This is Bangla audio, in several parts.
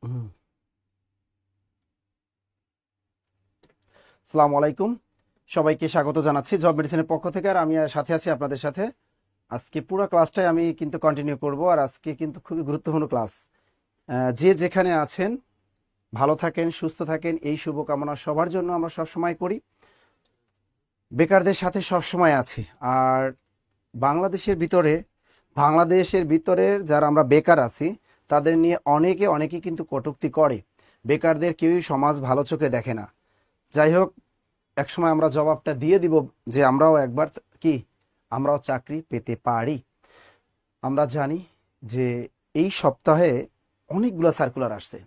হুম। আসসালামু আলাইকুম, সবাইকে স্বাগত জানাচ্ছি জব মেডিসিনের পক্ষ থেকে। আর আমি সাথে আছি আপনাদের সাথে। আজকে পুরো ক্লাসটাই আমি কিন্তু কন্টিনিউ করব। আর আজকে কিন্তু খুবই গুরুত্বপূর্ণ ক্লাস। যে যেখানে আছেন ভালো থাকেন, সুস্থ থাকেন, এই শুভকামনা সবার জন্য আমরা সবসময় করি। বেকারদের সাথে সবসময় আছি। আর বাংলাদেশের ভিতরে বাংলাদেশের ভিতরে যারা আমরা বেকার আছি তাদের নিয়ে অনেকে কিন্তু কটূক্তি করে। বেকারদের কেউই সমাজ ভালো চোখে দেখে না। যাই হোক, একসময় আমরা জবাবটা দিয়ে দিব যে আমরাও একবার কি আমরাও চাকরি পেতে পারি। আমরা জানি যে এই সপ্তাহে অনেকগুলো সার্কুলার আসছে,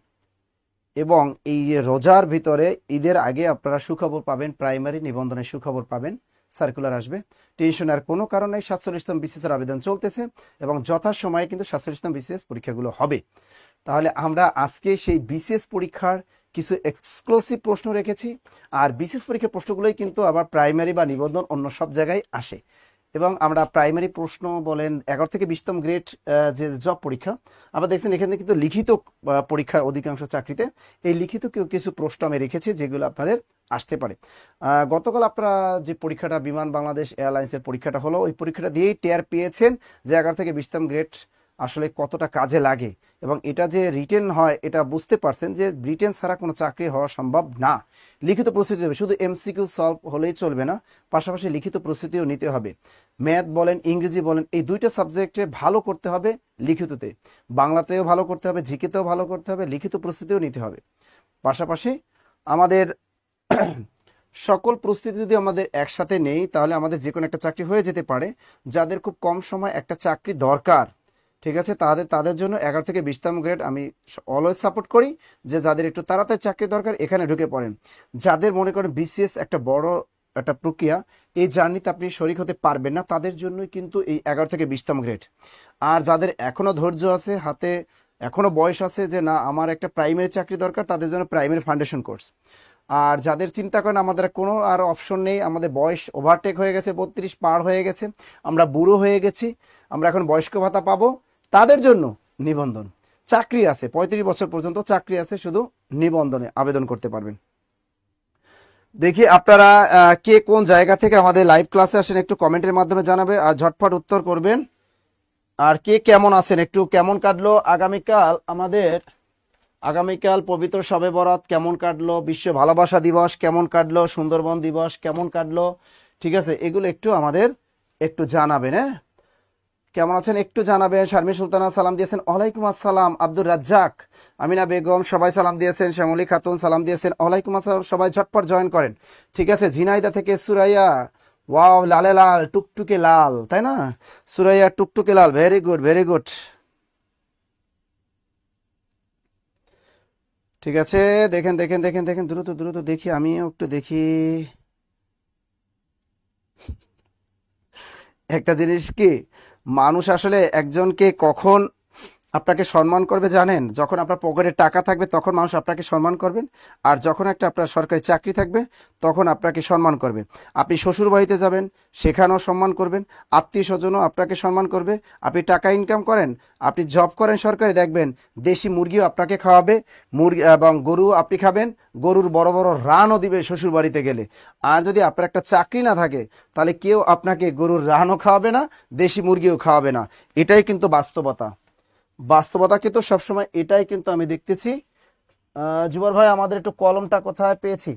এবং এই যে রোজার ভিতরে ঈদের আগে আপনারা সুখবর পাবেন, প্রাইমারি নিবন্ধনের সুখবর পাবেন, সার্কুলার আসবে। টেনশনের কোনো কারণ নেই, 47তম বিসিএস আবেদন চলতেছে এবং যথাসময়ে কিন্তু 47তম বিসিএস পরীক্ষাগুলো হবে। তাহলে আমরা আজকে সেই বিসিএস পরীক্ষার কিছু এক্সক্লুসিভ প্রশ্ন রেখেছি। আর বিসিএস পরীক্ষার প্রশ্নগুলোই কিন্তু আবার প্রাইমারি বা নিবন্ধন অন্য সব জায়গায় আসে। এবং আমরা প্রাইমারি প্রশ্ন বলেন 11 থেকে 20তম গ্রেড যে জব পরীক্ষা, আবার দেখছেন এখানে কিন্তু লিখিত পরীক্ষা অধিকাংশ চাকরিতে। এই লিখিত কিছু প্রশ্ন আমি রেখেছি যেগুলো আপনাদের আসতে পারে। গতকাল আপনারা যে পরীক্ষাটা বিমান বাংলাদেশ এয়ারলাইন্সের পরীক্ষাটা হলো, ওই পরীক্ষাটা দিয়েই টের পেয়েছেন যে 11 থেকে 20তম গ্রেড আসলে কতটা কাজে লাগে। এবং এটা যে রিটেন হয় এটা বুঝতে পারছেন যে রিটেন ছাড়া কোনো চাকরি হওয়া সম্ভব না। লিখিত প্রস্তুতি হবে, শুধু এমসিকিউ সলভ হলেই চলবে না, পাশাপাশি লিখিত প্রস্তুতিও নিতে হবে। ম্যাথ বলেন, ইংরেজি বলেন, এই দুইটা সাবজেক্টে ভালো করতে হবে। লিখিততে বাংলাতেও ভালো করতে হবে, জিকেতেও ভালো করতে হবে, লিখিত প্রস্তুতিও নিতে হবে। পাশাপাশি আমাদের সকল প্রস্তুতি যদি আমাদের একসাথে নেই তাহলে আমাদের যে কোনো একটা চাকরি হয়ে যেতে পারে। যাদের খুব কম সময় একটা চাকরি দরকার, ঠিক আছে, তাদের জন্য 11 থেকে 20তম গ্রেড আমি অলওয়েজ সাপোর্ট করি যে যাদের একটু তাড়াতাড়ি চাকরি দরকার এখানে ঢুকে পড়েন। যাদের মনে করেন বিসিএস একটা বড় একটা প্রক্রিয়া, এই জার্নিতে আপনি শরিক হতে পারবেন না, তাদের জন্যই কিন্তু এই 11 থেকে 20তম গ্রেড। আর যাদের এখনো ধৈর্য আছে, হাতে এখনো বয়স আছে যে না আমার একটা প্রাইমারি চাকরি দরকার, তাদের জন্য প্রাইমারি ফাউন্ডেশন কোর্স। আর যাদের চিন্তা করেন আমাদের কোনো আর অপশন নেই, আমাদের বয়স ওভারটেক হয়ে গেছে, 32 পার হয়ে গেছে, আমরা বুড়ো হয়ে গেছি, আমরা এখন বয়স্ক ভাতা পাবো, তাদের জন্য নিবন্ধন চাকরি আছে। 35 বছর পর্যন্ত চাকরি আছে, শুধু নিবন্ধনে আবেদন করতে পারবেন। দেখি আপনারা কে কোন জায়গা থেকে আমাদের লাইভ ক্লাসে আসেন একটু কমেন্টের মাধ্যমে জানাবে আর ঝটপট উত্তর করবেন। আর কে কেমন আছেন, একটু কেমন কাটলো আগামীকাল পবিত্র শবে বরাত কেমন কাটলো, বিশ্ব ভালোবাসা দিবস কেমন কাটলো, সুন্দরবন দিবস কেমন কাটলো, ঠিক আছে, এগুলো একটু আমাদের একটু জানাবেন। হ্যাঁ, কেমন আছেন একটু জানাবেন। শারমিন সুলতানা সালাম দিয়েছেন, ওয়ালাইকুম আসসালাম। আব্দুর রাজ্জাক, আমিনা বেগম সবাই সালাম দিয়েছেন। শ্যামলী খাতুন সালাম দিয়েছেন, ওয়ালাইকুম আসসালাম। সবাই ঝটপট জয়েন করেন, ঠিক আছে। ঝিনাইদা থেকে সুরাইয়া, ওয়াও, লালে লাল টুকটুকে লাল, তাই না? সুরাইয়া টুকটুকে লাল, ভেরি গুড ভেরি গুড। ঠিক আছে, দেখেন দেখেন দেখেন দেখেন, দ্রুত দ্রুত দেখি, আমিও একটু দেখি। একটা জিনিস কি, মানুষ আসলে একজনকে কখন আপনাকে সম্মান করবে জানেন? যখন আপনার পকেটে টাকা থাকবে তখন মানুষ আপনাকে সম্মান করবেন। আর যখন একটা আপনার সরকারি চাকরি থাকবে তখন আপনাকে সম্মান করবে। আপনি শ্বশুর বাড়িতে যাবেন, সেখানেও সম্মান করবেন, আত্মীয় স্বজনও আপনাকে সম্মান করবে। আপনি টাকা ইনকাম করেন, আপনি জব করেন সরকারি, দেখবেন দেশি মুরগিও আপনাকে খাওয়াবে, মুরগি এবং গরু আপনি খাবেন, গরুর বড় বড় রানও দিবে শ্বশুর বাড়িতে গেলে। আর যদি আপনার একটা চাকরি না থাকে তাহলে কেউ আপনাকে গরুর রানও খাওয়াবে না, দেশি মুরগিও খাওয়াবে না। এটাই কিন্তু বাস্তবতা। বাস্তবতা কিন্তু সবসময় এটাই কিন্তু আমি দেখতেছি। জুবার ভাই, আমাদের একটু কলমটা কোথায় পেয়েছি,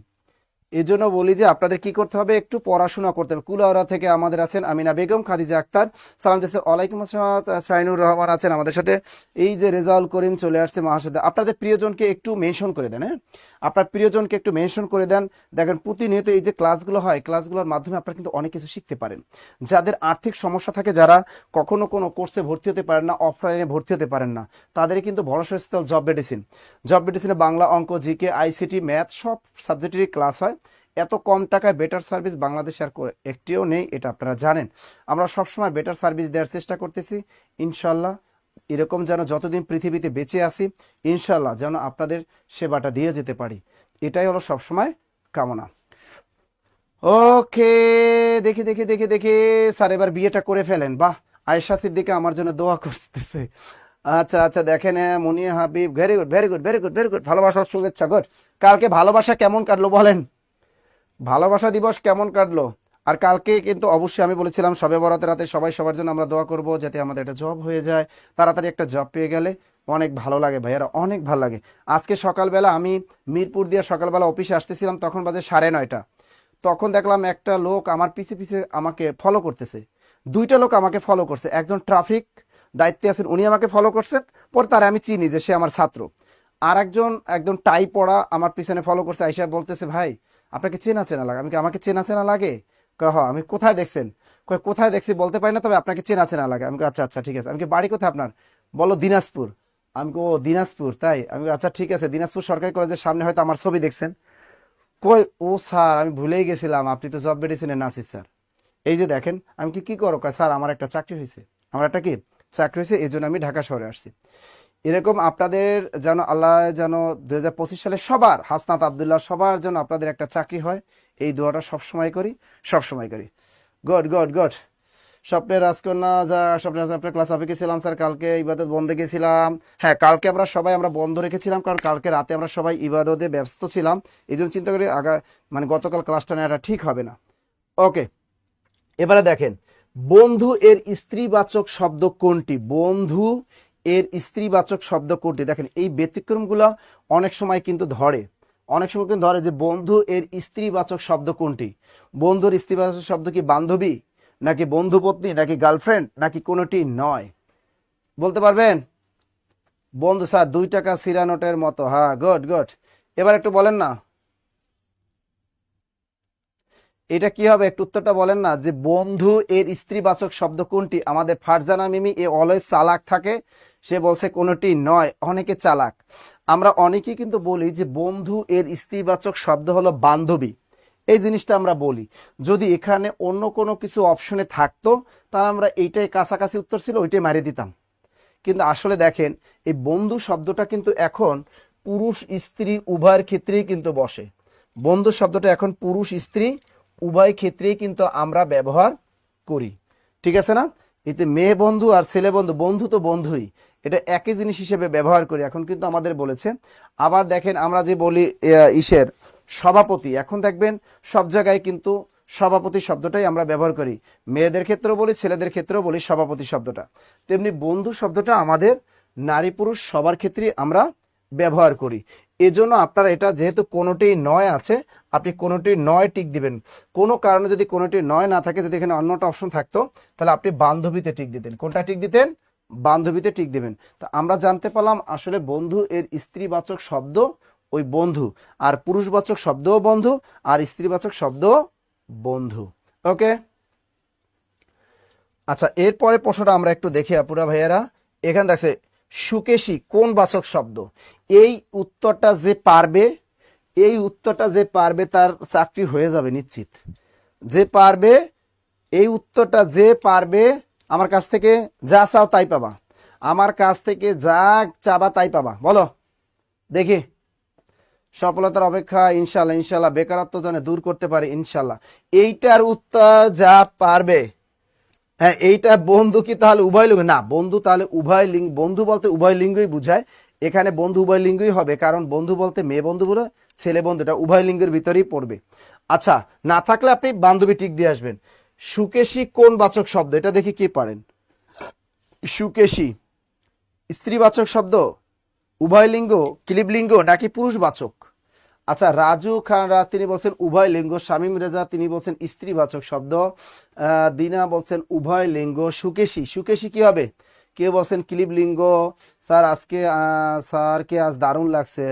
এই জন্য বলি যে আপনাদের কি করতে হবে, একটু পড়াশোনা করতে হবে। কুলাউড়া থেকে আমাদের আছেন আমিনা বেগম, খাদিজা আক্তার সালাম দিয়েছে, ওয়ালাইকুম আসসালাম। সাইনুর রহমান আছেন আমাদের সাথে। এই যে রেজাউল করিম চলে আসছে মহাসাথে। আপনাদের প্রিয়জনকে একটু মেনশন করে দেন। হ্যাঁ, আপনার প্রিয়জনকে একটু মেনশন করে দেন। দেখেন প্রতিনিয়ত এই যে ক্লাসগুলো হয়, ক্লাসগুলোর মাধ্যমে আপনারা কিন্তু অনেক কিছু শিখতে পারেন। যাদের আর্থিক সমস্যা থাকে, যারা কখনো কোনো কোর্সে ভর্তি হতে পারেন না, অফলাইনে ভর্তি হতে পারেন না, তাদের কিন্তু ভরসাস্থল জব মেডিসিন। জব মেডিসিনে বাংলা, অঙ্ক, জিকে, আইসিটি, ম্যাথ সব সাবজেক্টেরই ক্লাস হয়। এত কম টাকায় বেটার সার্ভিস বাংলাদেশে আর একটিও নেই, এটা আপনারা জানেন। আমরা সবসময় বেটার সার্ভিস দেওয়ার চেষ্টা করতেছি। ইনশাল্লাহ এরকম যেন যতদিন পৃথিবীতে বেঁচে আছি, ইনশাল্লাহ যেন আপনাদের সেবাটা দিয়ে যেতে পারি, এটাই হলো সবসময় কামনা। ওকে, দেখি দেখি দেখি দেখি, স্যার এবার বিয়েটা করে ফেলেন। বাহ, আয়েশা সিদ্দিকা আমার জন্য দোয়া করতেছে। আচ্ছা আচ্ছা, দেখেন Munia Habib, very good very good very good very good, ভালোবাসার শুভেচ্ছা, গুড। কালকে ভালোবাসা কেমন কাটলো বলেন, ভালোবাসা দিবস কেমন কাটলো? আর কালকে কিন্তু অবশ্যই আমি বলেছিলাম শবে বরাতের রাতে সবাই সবার জন্য আমরা দোয়া করব যাতে আমাদের একটা জব হয়ে যায়, তাড়াতাড়ি একটা জব পেয়ে গেলে অনেক ভালো লাগে ভাইয়ারা, অনেক ভালো লাগে। আজকে সকালবেলা আমি মিরপুর দিয়ে সকালবেলা অফিসে আসতেছিলাম, তখন বাজে 9:30। তখন দেখলাম একটা লোক আমার পিছে পিছে আমাকে ফলো করতেছে, দুইটা লোক আমাকে ফলো করছে, একজন ট্রাফিক দায়িত্বে আছেন উনি আমাকে ফলো করছেন, পরে তারা আমি চিনি যে সে আমার ছাত্র। আর একজন একদম টাই পড়া আমার পিছনে ফলো করছে, আইসা বলতেছে ভাই আপনাকে চেনা চেনা লাগে। আমি কি আমাকে চেনা চেনা লাগে? কয় হ। আমি কোথায় দেখছেন? কয় কোথায় দেখছি বলতে পারি না, তবে আপনাকে চেনা চেনা লাগে। আমি কই, আচ্ছা আচ্ছা ঠিক আছে। আমি কি বাড়ি কোথায় আপনার? বলো দিনাজপুর। আমি কই, ও দিনাজপুর তাই? আমি কই, আচ্ছা ঠিক আছে, দিনাজপুর সরকারি কলেজের সামনে হয়তো আমার ছবি দেখছেন। কই, ও স্যার আমি ভুলেই গেছিলাম আপনি তো জব মেডিসিনের নাসির স্যার। এই যে দেখেন, আমি কি কি করো? কয় স্যার আমার একটা চাকরি হয়েছে। আমার একটা কি চাকরি হয়েছে, এই জন্য আমি ঢাকা শহরে আসছি। এরকম আপনাদের যেন আল্লাহ যেন 2025 সালে সবার, হাসনাত আবদুল্লাহ সবার যেন আপনাদের একটা চাকরি হয়, এই দোয়াটা সবসময় করি, সবসময় করি। Good good good. স্বপ্নের রাজকন্যা, যা স্বপ্নের আপনার ক্লাস অফে গেছিলাম স্যার, কালকে ইবাদত বন্ধে গেছিলাম। হ্যাঁ, কালকে আমরা সবাই আমরা বন্ধ রেখেছিলাম, কারণ কালকে রাতে আমরা সবাই ইবাদতে ব্যস্ত ছিলাম। এই জন্য চিন্তা করি মানে গতকাল ক্লাসটা নেওয়াটা ঠিক হবে না। ওকে, এবারে দেখেন, বন্ধু এর স্ত্রীবাচক শব্দ কোনটি? বন্ধু এর স্ত্রীবাচক শব্দ কোনটি? দেখেন এই ব্যতিক্রমগুলো অনেক সময় কিন্তু ধরে, অনেক সময় কিন্তু ধরে যে বন্ধু এর স্ত্রীবাচক শব্দ কোনটি। বন্ধুর স্ত্রীবাচক শব্দ কি বান্ধবী, নাকি বন্ধুপত্নী, নাকি গার্লফ্রেন্ড, নাকি কোনোটি নয়? বলতে পারবেন? বন্ধু স্যার 2 টাকা সিরা নোটের মতো। হ্যাঁ, গুড গুড। এবার একটু বলেন না, এটা কি হবে, একটু উত্তরটা বলেন না, যে বন্ধু এর স্ত্রীবাচক শব্দ কোনটি? আমাদের ফারজানা মিমি এ অলওয়েজ চালাক থাকে, সে বলছে কোনোটি নয়, অনেকে চালাক। আমরা অনেকেই কিন্তু বলি যে বন্ধু এর স্ত্রীবাচক শব্দ হলো বান্ধবী, এই জিনিসটা আমরা বলি। যদি এখানে অন্য কোনো কিছু অপশনে থাকতো তাহলে আমরা এইটাই কাছাকাছি উত্তর ছিল ওইটাই মারিয়ে দিতাম। কিন্তু আসলে দেখেন, এই বন্ধু শব্দটা কিন্তু এখন পুরুষ স্ত্রী উভয়ের ক্ষেত্রেই কিন্তু বসে। বন্ধু শব্দটা এখন পুরুষ স্ত্রী উভয় ক্ষেত্রেই কিন্তু আমরা ব্যবহার করি, ঠিক আছে না? এতে মেয়ে বন্ধু আর ছেলে বন্ধু, বন্ধু তো বন্ধুই, এটা একই জিনিস হিসেবে ব্যবহার করি এখন কিন্তু আমাদের বলেছে। আবার দেখেন আমরা যে বলি ইসের সভাপতি, এখন দেখবেন সব জায়গায় কিন্তু সভাপতি শব্দটাই আমরা ব্যবহার করি, মেয়েদের ক্ষেত্রেও বলি ছেলেদের ক্ষেত্রেও বলি সভাপতি শব্দটা। তেমনি বন্ধু শব্দটা আমাদের নারী পুরুষ সবার ক্ষেত্রেই আমরা ব্যবহার করি। এজন্য আপনারা এটা যেহেতু কোনোটি নয় আছে, আপনি কোনোটি নয় টিক দিবেন। কোনো কারণে যদি কোনোটি নয় না থাকে, যদি এখানে অন্যটা অপশন থাকতো তাহলে আপনি বান্ধবীতে টিক দিতেন। কোনটা টিক দিতেন? বান্ধবীতে টিক দিবেন। তো আমরা জানতে পারলাম আসলে বন্ধু এর স্ত্রীবাচক শব্দ ওই বন্ধু, আর পুরুষবাচক শব্দও বন্ধু, আর স্ত্রীবাচক শব্দও বন্ধু। ওকে, আচ্ছা এরপরে প্রশ্নটা আমরা একটু দেখি আপুরা ভাইয়ারা। এখানে দেখছে সুকেশী কোন বাচক শব্দ? এই উত্তরটা যে পারবে, এই উত্তরটা যে পারবে তার চাকরি হয়ে যাবে নিশ্চিত। যে পারবে, এই উত্তরটা যে পারবে, আমার কাছ থেকে যা চাও তাই পাবা, আমার কাছ থেকে যা চাবা তাই পাবা। বলো দেখি। সফলতার অপেক্ষা ইনশাল্লাহ, ইনশাল্লাহ বেকারত্ব যেন দূর করতে পারে ইনশাল্লাহ। এইটার উত্তর যা পারবে। হ্যাঁ, এইটা বন্ধু কি তাহলে উভয় লিঙ্গ? না, বন্ধু তাহলে উভয় লিঙ্গ, বন্ধু বলতে উভয় লিঙ্গই বুঝায়। এখানে বন্ধু উভয় লিঙ্গই হবে, কারণ বন্ধু বলতে মেয়ে বন্ধু বলে ছেলে বন্ধু, এটা উভয় লিঙ্গের ভিতরেই পড়বে। আচ্ছা, না থাকলে আপনি বান্ধবী টিক দিয়ে আসবেন। সুকেশী কোন বাচক শব্দ? এটা দেখি কি পারেন। সুকেশী স্ত্রীবাচক শব্দ, উভয় লিঙ্গ, ক্লিবলিঙ্গ, নাকি পুরুষবাচক? আচ্ছা, রাজু খান রাজ তিনি বলছেন উভয় লিঙ্গ। শামীম রেজা তিনি বলছেন স্ত্রীবাচক শব্দ। দিনা বলছেন উভয় লিঙ্গ। সুকেশী, সুকেশী কি হবে? কেউ বলছেন ক্লিব লিঙ্গ। স্যার আজকে স্যারকে আজ দারুণ লাগছে।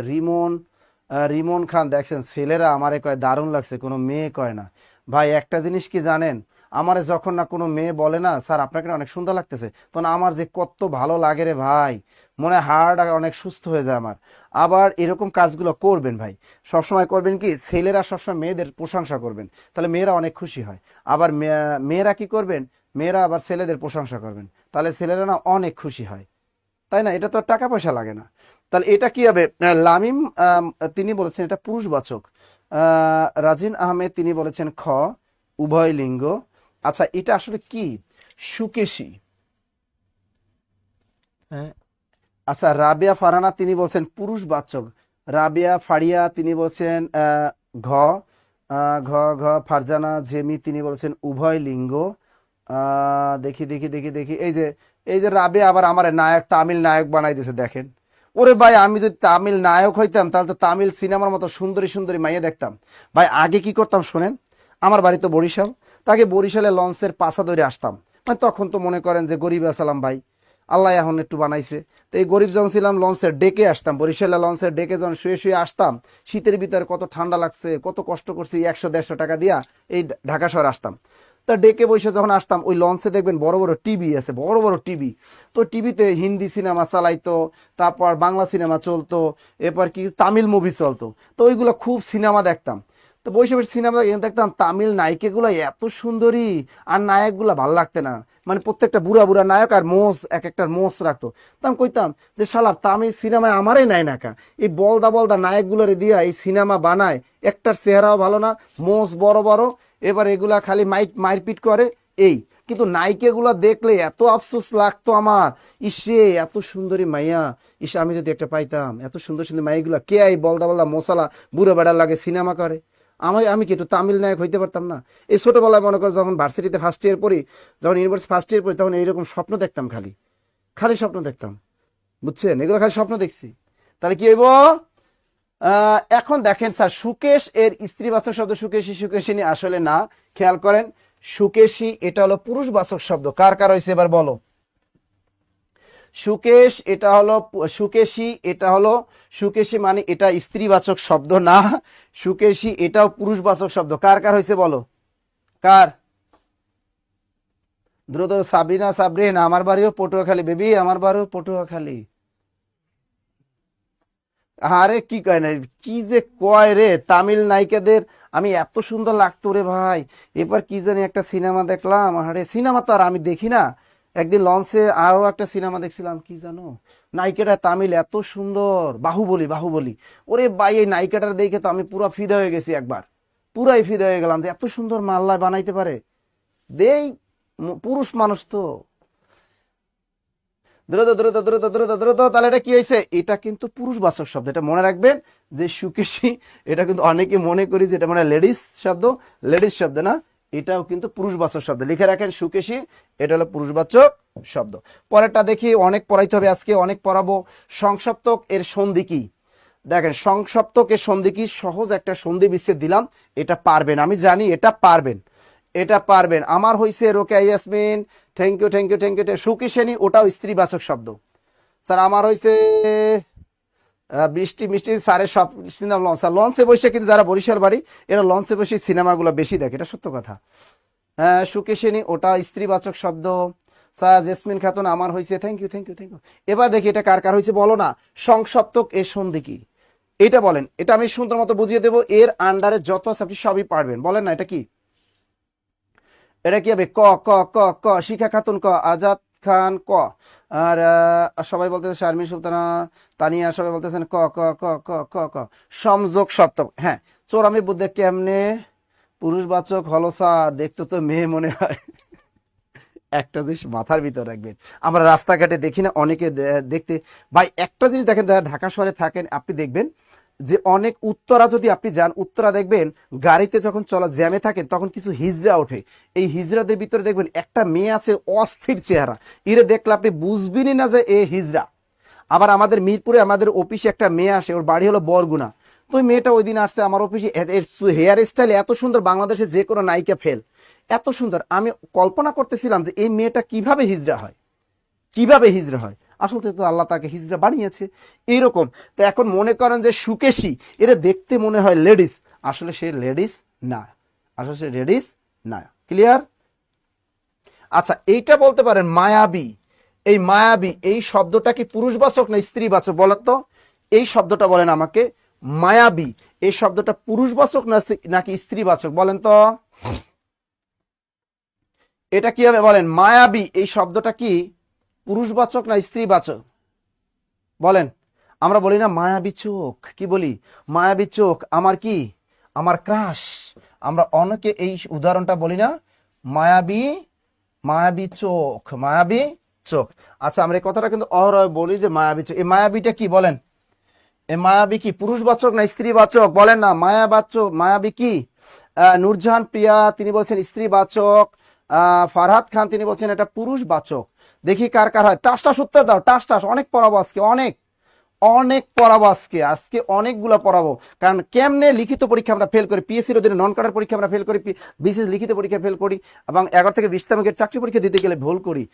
রিমন খান দেখছেন ছেলেরা আমারে কয় দারুণ লাগছে, কোনো মেয়ে কয় না। ভাই একটা জিনিস কি জানেন, আমারে যখন না কোনো মেয়ে বলে না স্যার আপনাকে না অনেক সুন্দর লাগতেছে, তখন আমার যে কত ভালো লাগে রে ভাই, মনে হয় হাড় অনেক সুস্থ হয়ে যায় আমার। আবার এরকম কাজগুলো করবেন ভাই, সবসময় করবেন কি, ছেলেরা সবসময় মেয়েদের প্রশংসা করবেন, তাহলে মেয়েরা অনেক খুশি হয়। আবার মেয়েরা কি করবেন, মেয়েরা আবার ছেলেদের প্রশংসা করবেন, তাহলে ছেলেরা না অনেক খুশি হয়, তাই না? এটা তো আর টাকা পয়সা লাগে না। তাহলে এটা কি হবে? লামিম তিনি বলেছেন এটা পুরুষবাচক। রাজিন আহমেদ তিনি বলেছেন খ, উভয় লিঙ্গ। আচ্ছা, এটা আসলে কি? সুকেশী। হ্যাঁ, আচ্ছা, রাবেয়া ফারহানা তিনি বলছেন পুরুষবাচক। রাবেয়া ফারিয়া তিনি বলছেন ঘ ঘ ঘ। ফারজানা জেমি তিনি বলছেন উভয় লিঙ্গ। দেখি দেখি দেখি দেখি, এই যে রাবেয়া আবার আমার নায়ক, তামিল নায়ক বানাই দিয়েছে দেখেন। ওরে ভাই, আমি যদি তামিল নায়ক হইতাম তাহলে তো তামিল সিনেমার মতো সুন্দরী সুন্দরী মাইয়া দেখতাম। ভাই আগে কি করতাম শোনেন, আমার বাড়ি তো বরিশাল, তাকে বরিশালে লঞ্চের পাশা ধরে আসতাম। মানে তখন তো মনে করেন যে গরিব আসালাম ভাই, আল্লাহ এখন একটু বানাইছে। তো এই গরিব যখন ছিলাম লঞ্চের ডেকে আসতাম, বরিশালে লঞ্চের ডেকে যখন শুয়ে শুয়ে আসতাম, শীতের ভিতরে কত ঠান্ডা লাগছে, কত কষ্ট করছি, 100-150 টাকা দিয়া এই ঢাকা শহর আসতাম। তা ডেকে বসে যখন আসতাম, ওই লঞ্চে দেখবেন বড় বড় টিভি আছে, বড় বড় টিভি। তো টিভিতে হিন্দি সিনেমা চালাইতো, তারপর বাংলা সিনেমা চলতো, এরপর কি তামিল মুভি চলতো। তো ওইগুলো খুব সিনেমা দেখতাম। তো বসে বসে সিনেমা দেখতাম, তামিল নায়িকাগুলো এত সুন্দরী, আর নায়কগুলো ভাল লাগতে না। মানে প্রত্যেকটা বুড়া বুড়া নায়ক, আর মোষ এক একটার মোষ রাখতো। তা আমি কইতাম যে শালার তামিল সিনেমায় আমারই নাই নাকা, এই বলদা বলদা নায়কগুলোরে দিয়া এই সিনেমা বানায়, একটার চেহারাও ভালো না, মোষ বড় বড়, এবার এগুলা খালি মারপিট করে এই। কিন্তু নায়িকাগুলা দেখলে এত আফসোস লাগতো আমার, ইসে এত সুন্দরী মাইয়া, ইসে আমি যদি একটা পাইতাম, এত সুন্দর সুন্দর মাইগুলা কে এই বলদা বলদা মশালা বুড়ো বেড়ার লাগে সিনেমা করে। আমি কি একটু তামিল নায়ক হইতে পারতাম না? এই ছোটবেলায় মনে করো যখন ভার্সিটিতে ফার্স্ট ইয়ার পড়ি, যখন ইউনিভার্সিটি ফার্স্ট ইয়ার পড়ি, তখন এইরকম স্বপ্ন দেখতাম, খালি খালি স্বপ্ন দেখতাম, বুঝছেন? এগুলো খালি স্বপ্ন দেখছি। তাহলে কি হইব? এখন দেখেন স্যার, সুকেশ এর স্ত্রীবাচক শব্দ সুকেশী সুকেশিনী আসলে না। খেয়াল করেন, সুকেশী এটা হলো পুরুষবাচক শব্দ। কার কার হয়েছে এবার বলো? সুকেশ এটা হলো সুকেশী, এটা হলো সুকেশী, মানে এটা স্ত্রীবাচক শব্দ না। সুকেশী এটাও পুরুষবাচক শব্দ। কার কার হয়েছে বলো? কার? দ্রুত। সাবিনা সাবরিন, আমার বাড়িও পটুয়াখালী বেবি, আমার বাড়িও পটুয়াখালী। আরে কি কয় না, কি যে কয় রে তামিল নায়িকাদের, আমি এত সুন্দর লাগতো রে ভাই। এবার কি জানি একটা সিনেমা দেখলাম, আরে সিনেমা তো আর আমি দেখি না। একদিন লঞ্চে আরো একটা সিনেমা দেখছিলাম, কি জানো নায়িকাটা তামিল, এত সুন্দর, বাহুবলী বাহুবলী। ওরে ভাই, এই নায়িকাটার দেখে তো আমি পুরো ফিদা হয়ে গেছি একবার, পুরাই ফিদা হয়ে গেলাম যে এত সুন্দর মাল্লায় বানাইতে পারে। দেই পুরুষ মানুষ তো। দ্রুত দ্রুত দ্রুত দ্রুত দ্রুত, তাহলে এটা কি হয়েছে? এটা কিন্তু পুরুষবাচক শব্দ, এটা মনে রাখবেন যে সুকেশী, এটা কিন্তু অনেকে মনে করি যে এটা মানে লেডিস শব্দ, লেডিস শব্দ না, এটাও কিন্তু পুরুষবাচক শব্দ। লিখে রাখেন সুকেশী এটা হলো পুরুষবাচক শব্দ। পরেরটা দেখি, অনেক পড়াইতে হবে আজকে, অনেক পড়াবো। সংসপ্তক এর সন্ধি কি? দেখেন, সংসপ্তক এর সন্ধি কি? সহজ একটা সন্ধি বিচ্ছেদ দিলাম, এটা পারবেন, আমি জানি এটা পারবেন, এটা পারবেন। আমার হইছে Rokeya Yasmin, thank you thank you thank you. সুকেশিনী ওটাও স্ত্রীবাচক শব্দ। স্যার আমার হইছে বৃষ্টি মিষ্টি, স্যারের সব সিনেমা লঞ্চ, লঞ্চে বসে কিন্তু যারা বরিশাল বাড়ি, এরা লঞ্চে বসে সিনেমাগুলো বেশি দেখে, এটা সত্য কথা। হ্যাঁ, সুকেশিনী ওটা স্ত্রীবাচক শব্দ। স্যার জেসমিন খাতুন, আমার হয়েছে, thank you thank you thank you. এবার দেখি এটা কার কার হয়েছে বলো না। সংসপ্তক এর সন্ধি কি? এটা বলেন, এটা আমি সুন্দর মতো বুঝিয়ে দেবো, এর আন্ডারে যত আছে আপনি সবই পারবেন, বলেন না এটা কি? এটা কি হবে? ক ক ক ক। শিখা খাতুন ক, আজাদ খান ক, আর সবাই বলতেছে শারমিন সুলতানা, তানিয়া, সবাই বলতেছেন ক ক ক ক ক ক। সংযোগ সপ্তক, হ্যাঁ। চোরামি বুদ্ধে কেমনে পুরুষবাচক হলো স্যার? দেখতে তো মেয়ে মনে হয়। একটা জিনিস মাথার ভিতর রাখবেন, আমরা রাস্তাঘাটে দেখি না অনেকে দেখতে, ভাই একটা জিনিস দেখেন, যারা ঢাকা শহরে থাকেন আপনি দেখবেন যে অনেক উত্তরা যদি আপনি যান, উত্তরা দেখবেন গাড়িতে যখন চলা জ্যামে থাকেন তখন কিছু হিজড়া ওঠে। এই হিজড়াদের ভিতরে দেখবেন একটা মেয়ে আছে অস্থির চেহারা, ইরে দেখলে আপনি বুঝবেনই না যে এ হিজড়া। আবার আমাদের মিরপুরে আমাদের অফিসে একটা মেয়ে আসে, ওর বাড়ি হলো বরগুনা। তো ওই মেয়েটা ওই দিন আসছে আমার অফিসে, এর হেয়ার স্টাইল এত সুন্দর, বাংলাদেশে যে কোনো নায়িকা ফেল, এত সুন্দর। আমি কল্পনা করতেছিলাম যে এই মেয়েটা কিভাবে হিজড়া হয়, কিভাবে হিজড়া হয়। আসলে তো আল্লাহ তাকে হিজড়া বানিয়েছে এইরকম। তো এখন মনে করেন যে সুকেশী, এটা দেখতে মনে হয় লেডিস, আসলে সে লেডিস না, আসলে সে লেডিস না। ক্লিয়ার? আচ্ছা, এইটা বলতে পারেন মায়াবী। এই মায়াবী এই শব্দটা কি পুরুষবাচক না স্ত্রীবাচক বলেন তো? এই শব্দটা বলেন আমাকে, মায়াবী এই শব্দটা পুরুষবাচক নাকি স্ত্রীবাচক বলেন তো? এটা কি হবে বলেন? মায়াবী এই শব্দটা কি পুরুষবাচক না স্ত্রীবাচক বলেন? আমরা বলি না মায়াবী চোখ, কি বলি? মায়াবী চোখ আমার কি, আমার ক্রাশ। আমরা অনেকে এই উদাহরণটা বলি না, মায়াবী, মায়াবী চোখ, মায়াবী চোখ। আচ্ছা, আমরা এই কথাটা কিন্তু অহরহ বলি যে মায়াবী চোখ। এই মায়াবীটা কি বলেন? এই মায়াবী কি পুরুষবাচক না স্ত্রীবাচক? বলেন না, মায়াবী কি? নূরজাহান প্রিয়া তিনি বলছেন স্ত্রীবাচক। ফারহাদ খান তিনি বলছেন এটা পুরুষবাচক। দেখি কার কার হয়। টাস টাস উত্তর দাও, টাস টাস। অনেক পড়াবো আজকে, অনেক অনেক পড়াবো আজকে অনেকগুলো পড়াবো। কারণ কেমনে লিখিত পরীক্ষা আমরা ফেল করি, পিএসসির অধীনে নন কাটার পরীক্ষা আমরা ফেল করি, বিশেষ লিখিত পরীক্ষা ফেল করি, এবং 11 থেকে 20 তমের চাকরি পরীক্ষা দিতে গেলে ভুল করি।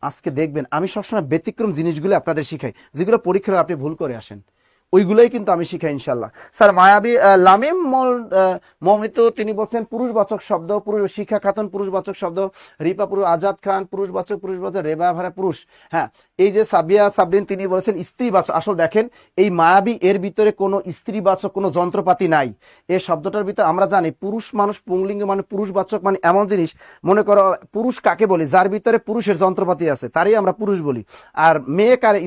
আজকে দেখবেন আমি সবসময় ব্যতিক্রম জিনিসগুলো আপনাদের শিখাই, যেগুলো পরীক্ষায় আপনি ভুল করে আসেন, ওইগুলোই কিন্তু আমি শিখাই ইনশাল্লাহ। স্যার মায়াবী লামিম মমিত তিনি বলছেন পুরুষবাচক শব্দ, পুরুষ শিক্ষা খাতুন পুরুষবাচক শব্দ, রিপা পুরুষ, আজাদ খান পুরুষবাচক, রেবা ভাড়া পুরুষ। হ্যাঁ, এই যে সাবিয়া সাবরিন তিনি বলেছেন স্ত্রীবাচক। আসল দেখেন এই মায়াবী এর ভিতরে কোনো স্ত্রীবাচক কোনো যন্ত্রপাতি নাই। এই শব্দটার ভিতরে আমরা জানি পুরুষ মানুষ পুংলিঙ্গ মানে পুরুষবাচক, মানে এমন জিনিস, মনে করো পুরুষ কাকে বলি? যার ভিতরে পুরুষের যন্ত্রপাতি আছে তারই আমরা পুরুষ বলি। আর মেয়ে কারে?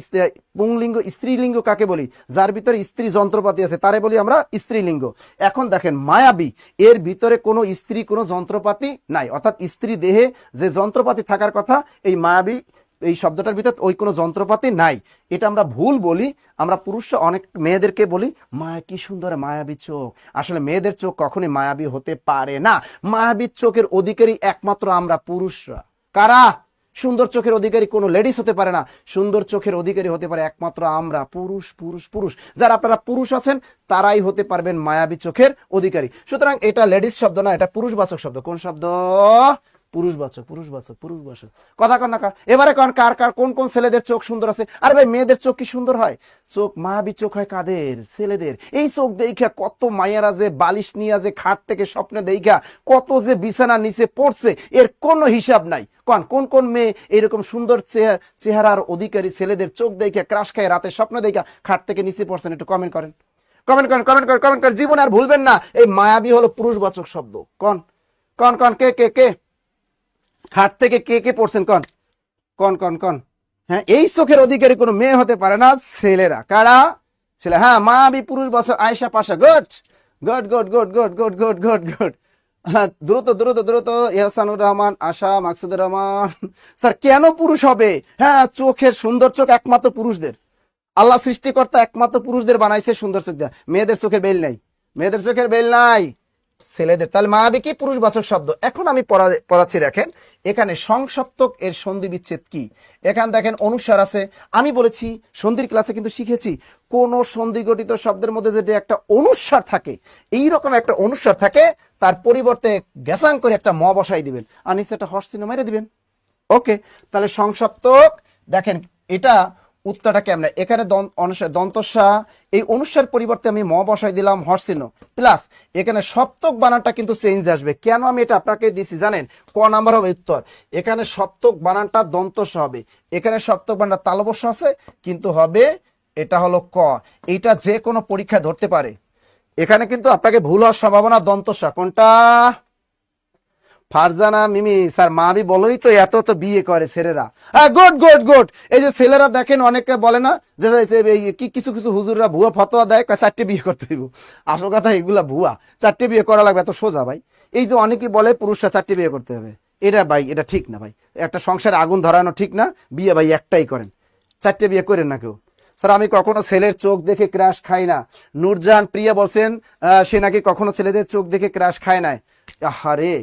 পুংলিঙ্গ স্ত্রীলিঙ্গ কাকে বলি? যার ভিতরে স্ত্রী যন্ত্রপাতি আছে তারে বলি আমরা স্ত্রীলিঙ্গ। এখন দেখেন মায়াবী এর ভিতরে কোনো স্ত্রী কোনো যন্ত্রপাতি নাই, অর্থাৎ স্ত্রী দেহে যে যন্ত্রপাতি থাকার কথা এই মায়াবী এই শব্দটার ভিতরে ওই কোনো যন্ত্রপাতি নাই। এটা আমরা ভুল বলি। আমরা পুরুষরা অনেক মেয়েদেরকে বলি মায়া কি সুন্দর মায়াবী চোখ। আসলে মেয়েদের চোখ কখনোই মায়াবী হতে পারে না। মায়াবী চোখের অধিকারী একমাত্র আমরা পুরুষরা। কারা? সুন্দর চোখের অধিকারী কোনো লেডিস হতে পারে না। সুন্দর চোখের অধিকারী হতে পারে একমাত্র আমরা পুরুষ। যারা আপনারা পুরুষ আছেন তারাই হতে পারবেন মায়াবী চোখের অধিকারী। সুতরাং এটা লেডিস শব্দ না, এটা পুরুষবাচক শব্দ। কোন শব্দ? পুরুষবাচক। কথা কন না। এবারে কন কার কার কোন কোন ছেলেদের চোখ সুন্দর আছে? আরে ভাই মেয়েদের চোখ কি সুন্দর হয়? চোখ মায়াবী চোখ হয় কাদের? ছেলেদের। এই চোখ দেখা কত মায়েরা যে বালিশ নিয়ে যে খাট থেকে স্বপ্নে দেখা কত যে বিছানা নিচে পড়ছে, এর কোনো হিসাব নাই। কোন কোন মেয়ে এরকম সুন্দর চেহারার অধিকারী ছেলেদের চোখ দেখে ক্রাশ খায় রাতে স্বপ্ন দেখা খাট থেকে নিচে পড়ছেন? একটু কমেন্ট করেন। জীবন আর ভুলবেন না এই মায়াবী হলো পুরুষবাচক শব্দ। কন কে খাট থেকে কে পড়ছেন? কন। হ্যাঁ, এই চোখের অধিকারী কোনো মেয়ে হতে পারে না, ছেলেরা। কারা? ছেলে। হ্যাঁ, মায়াবী পুরুষবাচক। আয়েশা পাশা। গুড। হ্যাঁ, দ্রুত ইহসানুর রহমান, আশা, মাকসুদুর রহমান। স্যার কেন পুরুষ হবে? হ্যাঁ, চোখের সুন্দর চোখ একমাত্র পুরুষদের। আল্লাহ সৃষ্টিকর্তা একমাত্র পুরুষদের বানাইছে সুন্দর চোখ দেয়া। মেয়েদের চোখের বেল নাই, ছেলেদের। তাহলে মায়াবী কি? পুরুষবাচক শব্দ। এখন আমি পড়াচ্ছি, দেখেন এখানে সংসপ্তক এর সন্ধি বিচ্ছেদ কি। এখানে দেখেন অনুস্বার আছে। আমি বলেছি সন্ধির ক্লাসে কিন্তু শিখেছি কোন সন্ধি গঠিত শব্দের মধ্যে যদি একটা অনুস্বার থাকে, এইরকম একটা অনুস্বার থাকে, তার পরিবর্তে গ্যাসাং করে একটা ম বসাই দিবেন আর নিচে একটা হর্ষ চিহ্ন মেরে দিবেন। ওকে, তাহলে সংসপ্তক দেখেন এটা উত্তরটা কেমন? এখানে দন্তস্বা, এই অনুস্বার পরিবর্তে আমি ম বসাই দিলাম হর্ষ চিহ্ন, প্লাস এখানে সপ্তক বানানটা কিন্তু চেঞ্জ আসবে। কেন আমি এটা আপনাকে দিছি জানেন? ক নাম্বার হবে উত্তর। এখানে সপ্তক বানানটা দন্তস্ব হবে, এখানে সপ্তক বানানটা তালবস্য আছে, কিন্তু হবে এটা হলো ক। এইটা যে কোনো পরীক্ষায় ধরতে পারে। এখানে কিন্তু আপনাকে ভুল হওয়ার সম্ভাবনা দন্তস্ব। কোনটা? ফারজানা মিমি। স্যার মাবি বলোই তো এত তো বিয়ে করে ছেলেরা। হ্যাঁ, গুড। এই যে ছেলেরা দেখেন অনেকে বলে না যে কিছু হুজুররা ভুয়া ফতোয়া দেয় 4টে বিয়ে করতে হইব। আসল কথা এগুলা ভুয়া। 4টে বিয়ে করা লাগবে, এত সোজা ভাই। এই যে অনেকে বলে পুরুষরা 4টে বিয়ে করতে হবে, এটা ভাই এটা ঠিক না ভাই। একটা সংসারে আগুন ধরানো ঠিক না। বিয়ে ভাই একটাই করেন, 4টে বিয়ে করেন না কেউ। স্যার আমি কখনো ছেলের চোখ দেখে ক্রাশ খাই না। নূরজাহান প্রিয়া বলছেন সে নাকি কখনো ছেলেদের চোখ দেখে ক্রাশ খায় না। আহারে,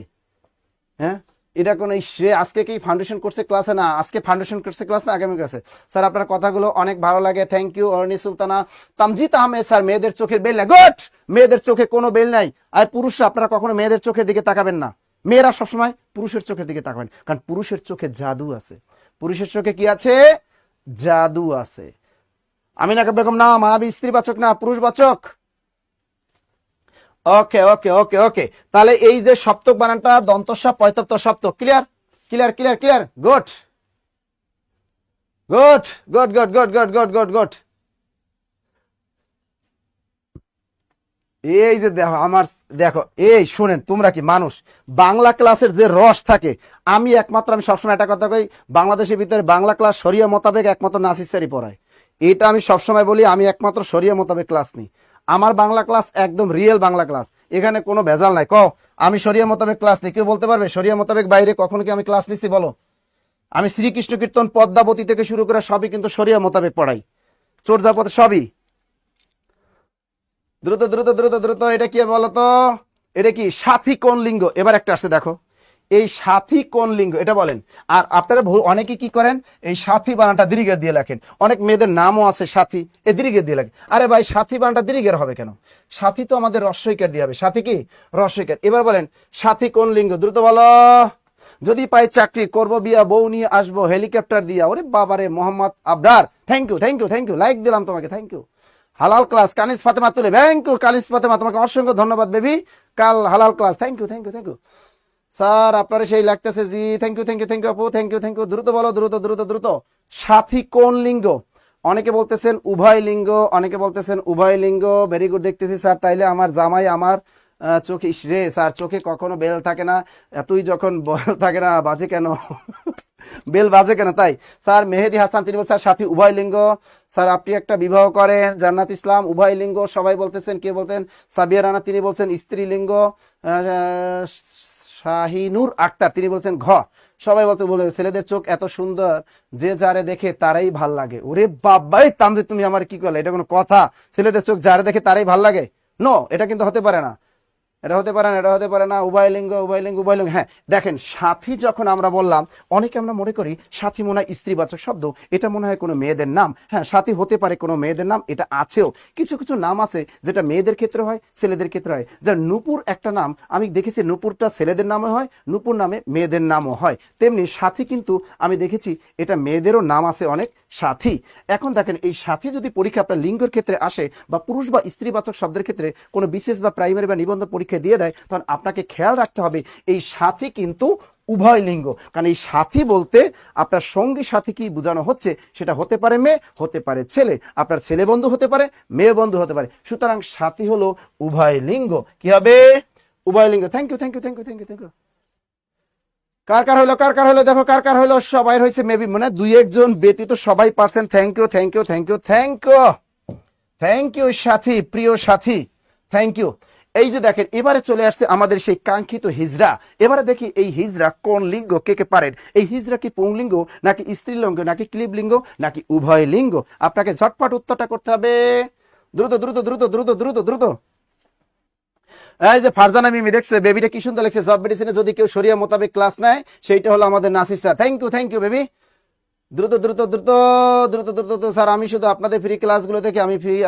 হ্যাঁ, এটা কোন সে আজকে কি ফাউন্ডেশন কোর্সে ক্লাসে না? আজকে ফাউন্ডেশন কোর্সে ক্লাস না আগামী ক্লাসে? স্যার আপনার কথাগুলো অনেক ভালো লাগে, thank you. Orni Sultana, Tamjid Ahmed. Sir মেয়েদের চোখের বেল নাই। গুড, মেয়েদের চোখে কোনো বেল নাই। আর পুরুষরা আপনারা কখনো মেয়েদের চোখের দিকে তাকাবেন না। মেয়েরা সবসময় পুরুষের চোখের দিকে তাকাবেন, কারণ পুরুষের চোখে জাদু আছে। পুরুষের চোখে কি আছে? জাদু আছে। আমিনা বেগম না, মায়াবী স্ত্রীবাচক না, পুরুষবাচক। ওকে। তাহলে এই যে সপ্তক বানানটা দন্তস্ব পয়তপ্ত সপ্তক। ক্লিয়ার। গুড। এই যে দেখো এই শুনেন, তোমরা কি মানুষ? বাংলা ক্লাসের যে রস থাকে, আমি সবসময় একটা কথা কই, বাংলাদেশের ভিতরে বাংলা ক্লাস শরিয়া মোতাবেক একমাত্র নাসির স্যারই পড়ায়। এটা আমি সবসময় বলি, আমি একমাত্র শরিয়া মোতাবেক ক্লাস নিই। আমার বাংলা ক্লাস একদম রিয়েল বাংলা ক্লাস, এখানে কোনো ভেজাল নাই। আমি শরিয়া মোতাবেক ক্লাস নিই। কেউ বলতে পারবে শরিয়া মোতাবেক বাইরে কখনো কি আমি ক্লাস নিচ্ছি? বলো। আমি শ্রীকৃষ্ণ কীর্তন পদ্মাবতী থেকে শুরু করে সবই কিন্তু শরিয়া মোতাবেক পড়াই, চর্যাপদ সবই। দ্রুত দ্রুত দ্রুত দ্রুত, এটা কি বলতো? এটা কি সাথী কোন লিঙ্গ? এবার একটা আসছে দেখো, এই সাথী কোন লিঙ্গ এটা বলেন। আর আপনারা অনেকে কি করেন, এই সাথী বানানটা দীর্ঘের দিয়ে লেখেন। অনেক মেয়েদের নামও আছে সাথী, এ দীর্ঘের দিয়ে লেখেন। আরে ভাই, সাথী বানানটা দীর্ঘের হবে কেন? সাথী তো আমাদের রস্বইকার দিয়ে হবে। সাথী কি রস্বইকার। এবার বলেন সাথী কোন লিঙ্গ, দ্রুত বলো। যদি পাই চাকরি করব বিয়া, বউ নিয়ে আসবো হেলিকপ্টার দিয়া। ওরে বাবারে, Mohammad Abrar, thank you thank you thank you, like দিলাম তোমাকে, থ্যাংক ইউ। হালাল ক্লাস, কানিস ফাতেমা তুলে, থ্যাংক ইউ কানিস ফাতেমা, তোমাকে অসংখ্য ধন্যবাদ বেবি। কাল হালাল class, thank you thank you thank you sir, আপনার সেই লাগতেছে জি, thank you thank you thank you আপু, থ্যাংক ইউ থ্যাংক ইউ। দ্রুত বলো, দ্রুত দ্রুত দ্রুত। সাথী কোন লিঙ্গ? অনেকে বলতেছেন উভয় লিঙ্গ, অনেকে বলতেছেন উভয় লিঙ্গ। ভেরি গুড, দেখতেছি স্যার। তাইলে আমার জামাই আমার চোখে, ইসরে স্যার, চোখে কখনো বেল থাকে না, এতই যখন বেল থাকে না বাজে কেন? বেল বাজে কেন? তাই স্যার। মেহেদি হাসান, তিনি বলছেন সাথী উভয় লিঙ্গ। স্যার আপনি একটা বিবাহ করেন। জান্নাত ইসলাম উভয় লিঙ্গ, সবাই বলতেছেন। কে বলতেন? সাবিয়া রানা, তিনি বলছেন স্ত্রী লিঙ্গ। শাহিনুর আক্তার, তিনি বলছেন ঘ। সবাই বলে ছেলেদের চোখ এত সুন্দর, যে যারে দেখে তারাই ভাল লাগে। ওরে বাবাই তামজি, তুমি আমার কি করলে? এটা কোনো কথা? ছেলেদের চোখ যারে দেখে তারাই ভাল লাগে? নো, এটা কিন্তু হতে পারে না, এটা হতে পারে না, এটা হতে পারে না। উভয় লিঙ্গ উভয় লিঙ্গ উভয় লিঙ্গ। হ্যাঁ দেখেন, সাথী যখন আমরা বললাম, অনেকে আমরা মনে করি সাথী মনে হয় স্ত্রীবাচক শব্দ, এটা মনে হয় কোনো মেয়েদের নাম। হ্যাঁ, সাথী হতে পারে কোনো মেয়েদের নাম, এটা আছেও। কিছু কিছু নাম আছে যেটা মেয়েদের ক্ষেত্রে হয়, ছেলেদের ক্ষেত্রে হয়। যা নূপুর একটা নাম, আমি দেখেছি নূপুরটা ছেলেদের নামে হয়, নূপুর নামে মেয়েদের নামও হয়। তেমনি সাথী কিন্তু আমি দেখেছি এটা মেয়েদেরও নাম আছে অনেক, সাথী। এখন দেখেন, এই সাথী যদি পরীক্ষা আপনার লিঙ্গের ক্ষেত্রে আসে, বা পুরুষ বা স্ত্রীবাচক শব্দের ক্ষেত্রে কোনো বিশেষ বা প্রাইমারি বা নিবন্ধন পরীক্ষা দিয়ে দেয়, তখন আপনাকে খেয়াল রাখতে হবে এই সাথী কিন্তু উভয় লিঙ্গ। কারণ এই সাথী বলতে আপনার সঙ্গী সাথী কি বোঝানো হচ্ছে, সেটা হতে পারে মেয়ে, হতে পারে ছেলে, আপনার ছেলে বন্ধু হতে পারে, মেয়ে বন্ধু হতে পারে। সুতরাং সাথী হলো উভয় লিঙ্গ। কি হবে? উভয় লিঙ্গ। Thank you thank you thank you thank you thank you. কার কার হলো, কার কার হলো, দেখো কার কার হলো। সবাই হয়েছে মেবি, মানে দুই একজন ব্যতীত সবাই পারছেন। Thank you thank you thank you thank you thank you সাথী, প্রিয় সাথী, থ্যাংক ইউ। এই যে দেখেন, এবারে চলে আসছে আমাদের সেই কাঙ্ক্ষিত হিজড়া। এবারে দেখি এই হিজড়া কোন লিঙ্গ, কে কে পারেন? এই হিজড়া কি পুংলিঙ্গ, নাকি স্ত্রীলিঙ্গ, নাকি ক্লিবলিঙ্গ, নাকি উভয় লিঙ্গ? আপনাকে ঝটপট উত্তরটা করতে হবে। দ্রুত দ্রুত দ্রুত দ্রুত দ্রুত দ্রুত। এই যে ফারজানা মিমি দেখছে, বেবিটা কি সুন্দর লাগছে। জব মেডিসিনে যদি কেউ শরিয়া মোতাবেক ক্লাস নেয়, সেইটা হলো আমাদের Nasir sir. Thank you baby. দ্রুত দ্রুত দ্রুত দ্রুত দ্রুত স্যার, আমি শুধু আপনাদের ফ্রি ক্লাসগুলো থেকে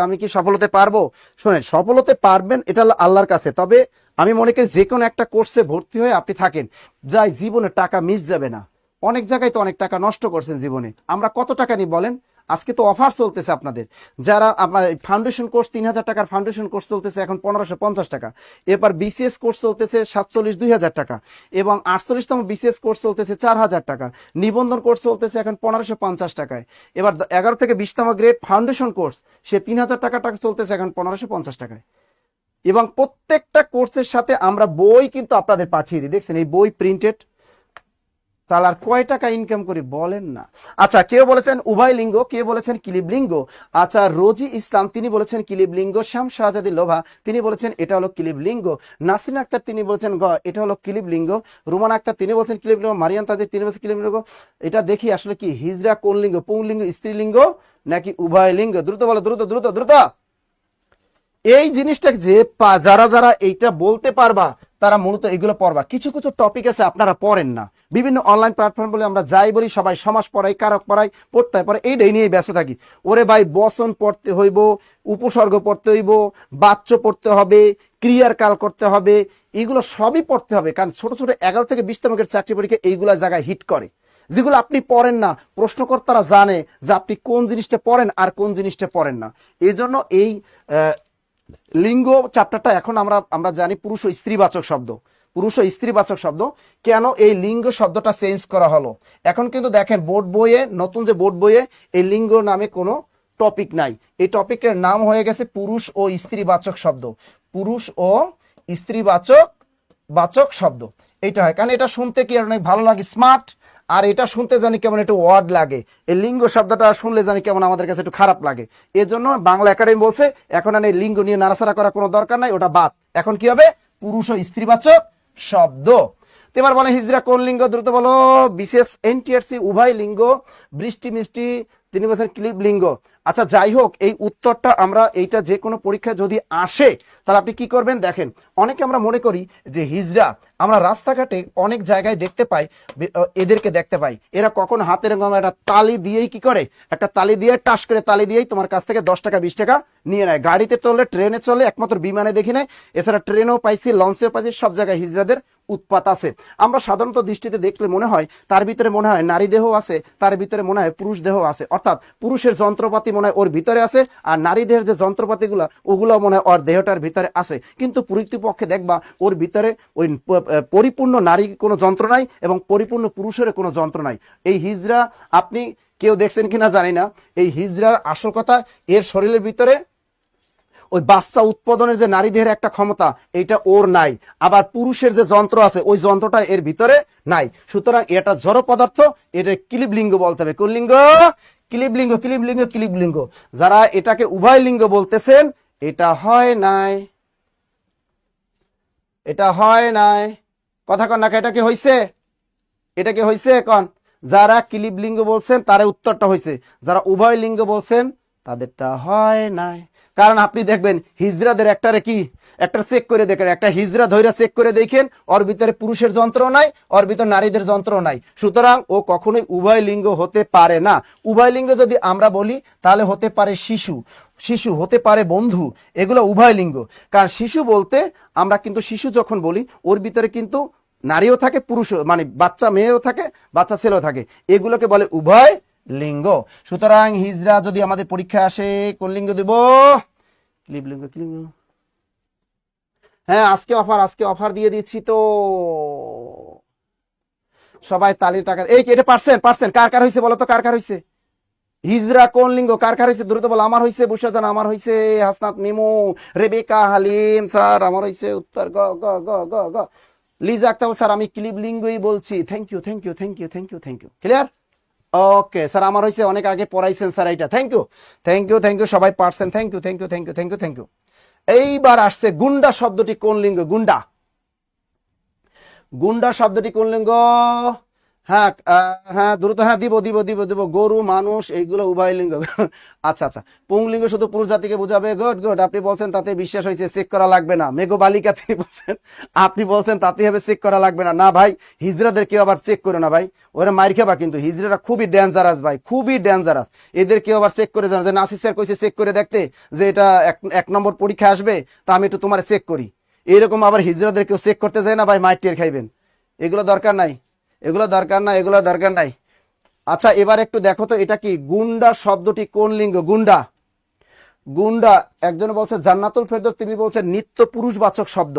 আমি কি সফল হতে পারবো? শোনেন, সফল হতে পারবেন এটা আল্লাহর কাছে। তবে আমি মনে করি যে কোনো একটা কোর্সে ভর্তি হয়ে আপনি থাকেন, যাই জীবনে টাকা মিস যাবে না। অনেক জায়গায় তো অনেক টাকা নষ্ট করছেন জীবনে। আমরা কত টাকা নিই বলেন? আজকে তো অফার চলতেছে আপনাদের, যারা আপনার ফাউন্ডেশন কোর্স 3000 টাকার ফাউন্ডেশন কোর্স চলতেছে এখন 1550 টাকা। এবার বিসিএস কোর্স চলতেছে 47 2000 টাকা, এবং 48তম বিসিএস কোর্স চলতেছে 4000 টাকা। নিবন্ধন কোর্স চলতেছে এখন 1550 টাকায়। এবার 11 থেকে 20তম গ্রেড ফাউন্ডেশন কোর্স, সে 3000 টাকা চলতেছে এখন 1550 টাকায়। এবং প্রত্যেকটা কোর্সের সাথে আমরা বই কিন্তু আপনাদের পাঠিয়ে দিই। দেখছেন এই বই প্রিন্টেড। তাহলে আর কয় টাকা ইনকাম করি বলেন না? আচ্ছা, কেউ বলেছেন উভয় লিঙ্গ, কেউ বলেছেন কিলিব লিঙ্গ। আচ্ছা, রোজি ইসলাম, তিনি বলেছেন কিলিব লিঙ্গ। শ্যাম শাহজাদি লোভা, তিনি বলেছেন এটা হলো কিলিব লিঙ্গ। নাসরিন আক্তার, তিনি বলেছেন গ, এটা হলো কিলিব লিঙ্গ। রুমান আক্তার, তিনি বলছেন কিলিব লিঙ্গ। মারিয়ান তাজির, তিনি বলছেন কিলিব লিঙ্গ। এটা দেখি আসলে কি হিজড়া কোন লিঙ্গ, পুংলিঙ্গ, স্ত্রীলিঙ্গ, নাকি উভয় লিঙ্গ? দ্রুত বলো, দ্রুত দ্রুত দ্রুত। এই জিনিসটা যে যারা যারা এইটা বলতে পারবা, তারা মূলত এগুলো পড়বা। কিছু কিছু টপিক আছে আপনারা পড়েন না। বিভিন্ন অনলাইন প্ল্যাটফর্ম বলে আমরা যাই বলি, সবাই সমাস পড়াই, কারক পড়াই, পড়তে পারে, এইটাই নিয়ে ব্যস্ত থাকি। ওরে ভাই, বচন পড়তে হইব, উপসর্গ পড়তে হইব, বাচ্য পড়তে হবে, ক্রিয়ার কাল করতে হবে, এগুলো সবই পড়তে হবে। কারণ ছোট ছোট 11 থেকে 20তম গ্রেড চাকরি পরীক্ষা এইগুলা জায়গায় হিট করে, যেগুলো আপনি পড়েন না। প্রশ্নকর্তারা জানে যে আপনি কোন জিনিসটা পড়েন আর কোন জিনিসটা পড়েন না। এই জন্য এই লিঙ্গ চ্যাপ্টারটা এখন আমরা জানি পুরুষ ও স্ত্রীবাচক শব্দ, পুরুষ ও স্ত্রীবাচক শব্দ। কেন এই লিঙ্গ শব্দটা চেঞ্জ করা হলো? এখন কিন্তু দেখেন বোর্ড বইয়ে, নতুন যে বোর্ড বইয়ে এই লিঙ্গ নামে কোনো টপিক নাই। এই টপিকের নাম হয়ে গেছে পুরুষ ও স্ত্রীবাচক শব্দ। পুরুষ ও স্ত্রীবাচক শব্দ এইটা হয়, কারণ এটা শুনতে কি অনেক ভালো লাগে, স্মার্ট। আর এটা শুনতে জানি কেমন একটু ওয়ার্ড লাগে। এই লিঙ্গ শব্দটা শুনলে জানি কেমন আমাদের কাছে একটু খারাপ লাগে। এজন্য বাংলা একাডেমি বলছে এখন আর এই লিঙ্গ নিয়ে নাড়াচাড়া করার কোনো দরকার নাই, ওটা বাদ। এখন কি হবে? পুরুষ ও স্ত্রীবাচক শব্দ। তো এবার বলে হিজরা কোন লিঙ্গ, দ্রুত বলো। বিশেষ এনটিআরসি উভয় লিঙ্গ, বৃষ্টি মিষ্টি তিনি বলছেন ক্লিব লিঙ্গ। আচ্ছা যাই হোক, এই উত্তরটা আমরা এইটা যে কোনো পরীক্ষায় যদি আসে তাহলে আপনি কি করবেন দেখেন, অনেকে আমরা মনে করি যে হিজড়া আমরা রাস্তাঘাটে অনেক জায়গায় দেখতে পাই, এদেরকে দেখতে পাই এরা কখন হাতের একটা তালি দিয়েই কি করে, একটা তালি দিয়ে টাস করে তালি দিয়েই তোমার কাছ থেকে 10 টাকা 20 টাকা নিয়ে নেয়। গাড়িতে চলে, ট্রেনে চলে, একমাত্র বিমানে দেখি নাই, এছাড়া ট্রেনেও পাইছি, লঞ্চেও পাইছি, সব জায়গায় হিজড়াদের উৎপাত আছে। আমরা সাধারণত দৃষ্টিতে দেখলে মনে হয় তার ভিতরে মনে হয় নারী দেহ আছে, তার ভিতরে মনে হয় পুরুষ দেহ আছে, অর্থাৎ পুরুষের যন্ত্রপাতি মনে হয় ওর ভিতরে আছে, আর নারী দেহের যে যন্ত্রপাতিগুলো ওগুলো মনে হয় ওর দেহটার ভিতরে আছে। কিন্তু প্রকৃতপক্ষে দেখবা ওর ভিতরে ওই পরিপূর্ণ নারী কোনো যন্ত্র নাই এবং পরিপূর্ণ পুরুষের কোনো যন্ত্র নাই। এই হিজড়া আপনি কেউ দেখছেন কিনা জানি না, এই হিজড়ার আসল কথা এর শরীরের ভিতরে ওই বাচ্চা উৎপাদনের যে নারীদের একটা ক্ষমতা এইটা ওর নাই, আবার পুরুষের যে যন্ত্র আছে ওই যন্ত্রটা এর ভিতরে নাই। সুতরাং এটা জড় পদার্থ, এটা ক্লিব লিঙ্গ বলতে হবে। কোন লিঙ্গ? ক্লিব লিঙ্গ, ক্লিব লিঙ্গ, ক্লিব লিঙ্গ। যারা এটাকে উভয় লিঙ্গ বলতেছেন এটা হয় নাই, এটা হয় নাই, কথা কন না, এটা কি হয়েছে? এটা কি হয়েছে কন? যারা ক্লিব লিঙ্গ বলছেন তার উত্তরটা হয়েছে, যারা উভয় লিঙ্গ বলছেন তাদেরটা হয় নাই। কারণ আপনি দেখবেন হিজড়াদের একটারে কি একটা চেক করে দেখেন, একটা হিজড়া ধৈর্য চেক করে দেখেন ওর ভিতরে পুরুষের যন্ত্র নাই, ওর ভিতরে নারীদের যন্ত্র নাই। সুতরাং ও কখনোই উভয় লিঙ্গ হতে পারে না। উভয় লিঙ্গ যদি আমরা বলি তাহলে হতে পারে শিশু, শিশু হতে পারে বন্ধু, এগুলো উভয় লিঙ্গ। কারণ শিশু বলতে আমরা কিন্তু শিশু যখন বলি ওর ভিতরে কিন্তু নারীও থাকে, পুরুষও, মানে বাচ্চা মেয়েও থাকে, বাচ্চা ছেলেও থাকে, এগুলোকে বলে উভয় লিঙ্গ। সুতরাং হিজড়া যদি আমাদের পরীক্ষায় আসে কোন লিঙ্গ দেব? ক্লিব লিঙ্গ, ক্লিব লিঙ্গ। হ্যাঁ আজকে অফার, আজকে অফার দিয়ে দিচ্ছি তো, সবাই তালির টাকা। এই এটা পারছেন, পারছেন? কার কার হয়েছে বলো তো, কার কার হয়েছে? হিজরা কোন লিঙ্গ কার কার হয়েছে দ্রুত বলো। আমার হয়েছে, বুশরা জান আমার হয়েছে, হাসনাত মিমু, রেবেকা হালিম স্যার আমার হয়েছে উত্তর গ গ গ গ গ। লিজা আক্তার স্যার আমি ক্লিব লিঙ্গই বলছি। Thank you, thank you, thank you, thank you, thank you. Clear? Okay sir আমার হয়েছে, অনেক আগে পড়াইছেন স্যার এইটা। Thank you, thank you, thank you, সবাই পারছেন। Thank you, thank you, thank you, thank you, thank you. এইবার আসছে গুন্ডা শব্দটি কোন লিঙ্গ? গুন্ডা, গুন্ডা শব্দটি কোন লিঙ্গ? হ্যাঁ হ্যাঁ দ্রুত, হ্যাঁ দিব দিব দিব দিব। গরু মানুষ এইগুলো উভয় লিঙ্গ। আচ্ছা আচ্ছা, পুংলিঙ্গ শুধু পুরুষ জাতিকে বোঝাবে। গুড গুড, আপনি বলছেন তাতে বিশ্বাস হয়েছে, চেক করা লাগবে না। মেঘো বালিকা তিনি বলছেন, আপনি বলছেন তাতে হবে চেক করা লাগবে না। না ভাই, হিজড়াদের কেউ আবার চেক করো না ভাই, ওরা মার খাবা কিন্তু। হিজড়ারা খুবই ডেঞ্জারাস ভাই, খুবই ডেঞ্জারাস। এদের কেউ আবার চেক করে জানা যে নাসির স্যার কইছে চেক করে দেখতে যে এটা এক নম্বর পরীক্ষা আসবে, তা আমি একটু তোমার চেক করি, এরকম আবার হিজড়াদের কেউ চেক করতে যায় না ভাই, মাইর টের খাইবেন। এগুলো দরকার নাই, এগুলো দরকার নাই, এগুলো দরকার নাই। আচ্ছা এবার একটু দেখো তো এটা কি? গুন্ডা শব্দটি কোন লিঙ্গ? গুন্ডা, গুন্ডা একজন বলছে জান্নাতুল ফেরদৌস, তিনি বলছেন নিত্য পুরুষবাচক শব্দ।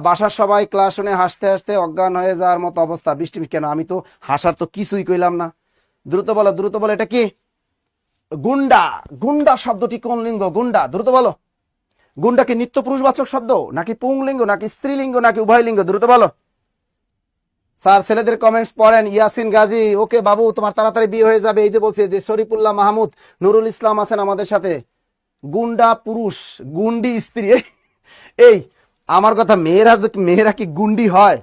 বাসার সবাই ক্লাস শুনে হাসতে হাসতে অজ্ঞান হয়ে যাওয়ার মতো অবস্থা। বৃষ্টি কেন? আমি তো হাসার তো কিছুই কইলাম না। দ্রুত বলো, দ্রুত বলো, এটা কি? গুন্ডা, গুন্ডা শব্দটি কোন লিঙ্গ? গুন্ডা, দ্রুত বলো। গুন্ডা কি নিত্য পুরুষবাচক শব্দ, নাকি পুংলিঙ্গ, নাকি স্ত্রীলিঙ্গ, নাকি উভয় লিঙ্গ? দ্রুত বলো। স্যার ছেলেদের কমেন্টস পড়েন। ইয়াসিন গাজী, ওকে বাবু তোমার তাড়াতাড়ি বিয়ে হয়ে যাবে। এই যে বলছে যে শরীফুল্লাহ মাহমুদ, নুরুল ইসলাম আছেন আমাদের সাথে। গুন্ডা পুরুষ, গুন্ডি স্ত্রী। এই আমার কথা, মেয়েরা কি গুন্ডি হয়?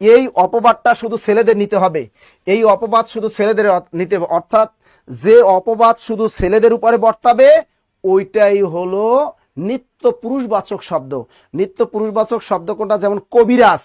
এই অপবাদটা শুধু ছেলেদের নিতে হবে, এই অপবাদ শুধু ছেলেদের নিতে হবে। অর্থাৎ যে অপবাদ শুধু ছেলেদের উপরে বর্তাবে ওইটাই হলো নিত্য পুরুষবাচক শব্দ। নিত্য পুরুষবাচক শব্দ কোনটা? যেমন কবিরাজ,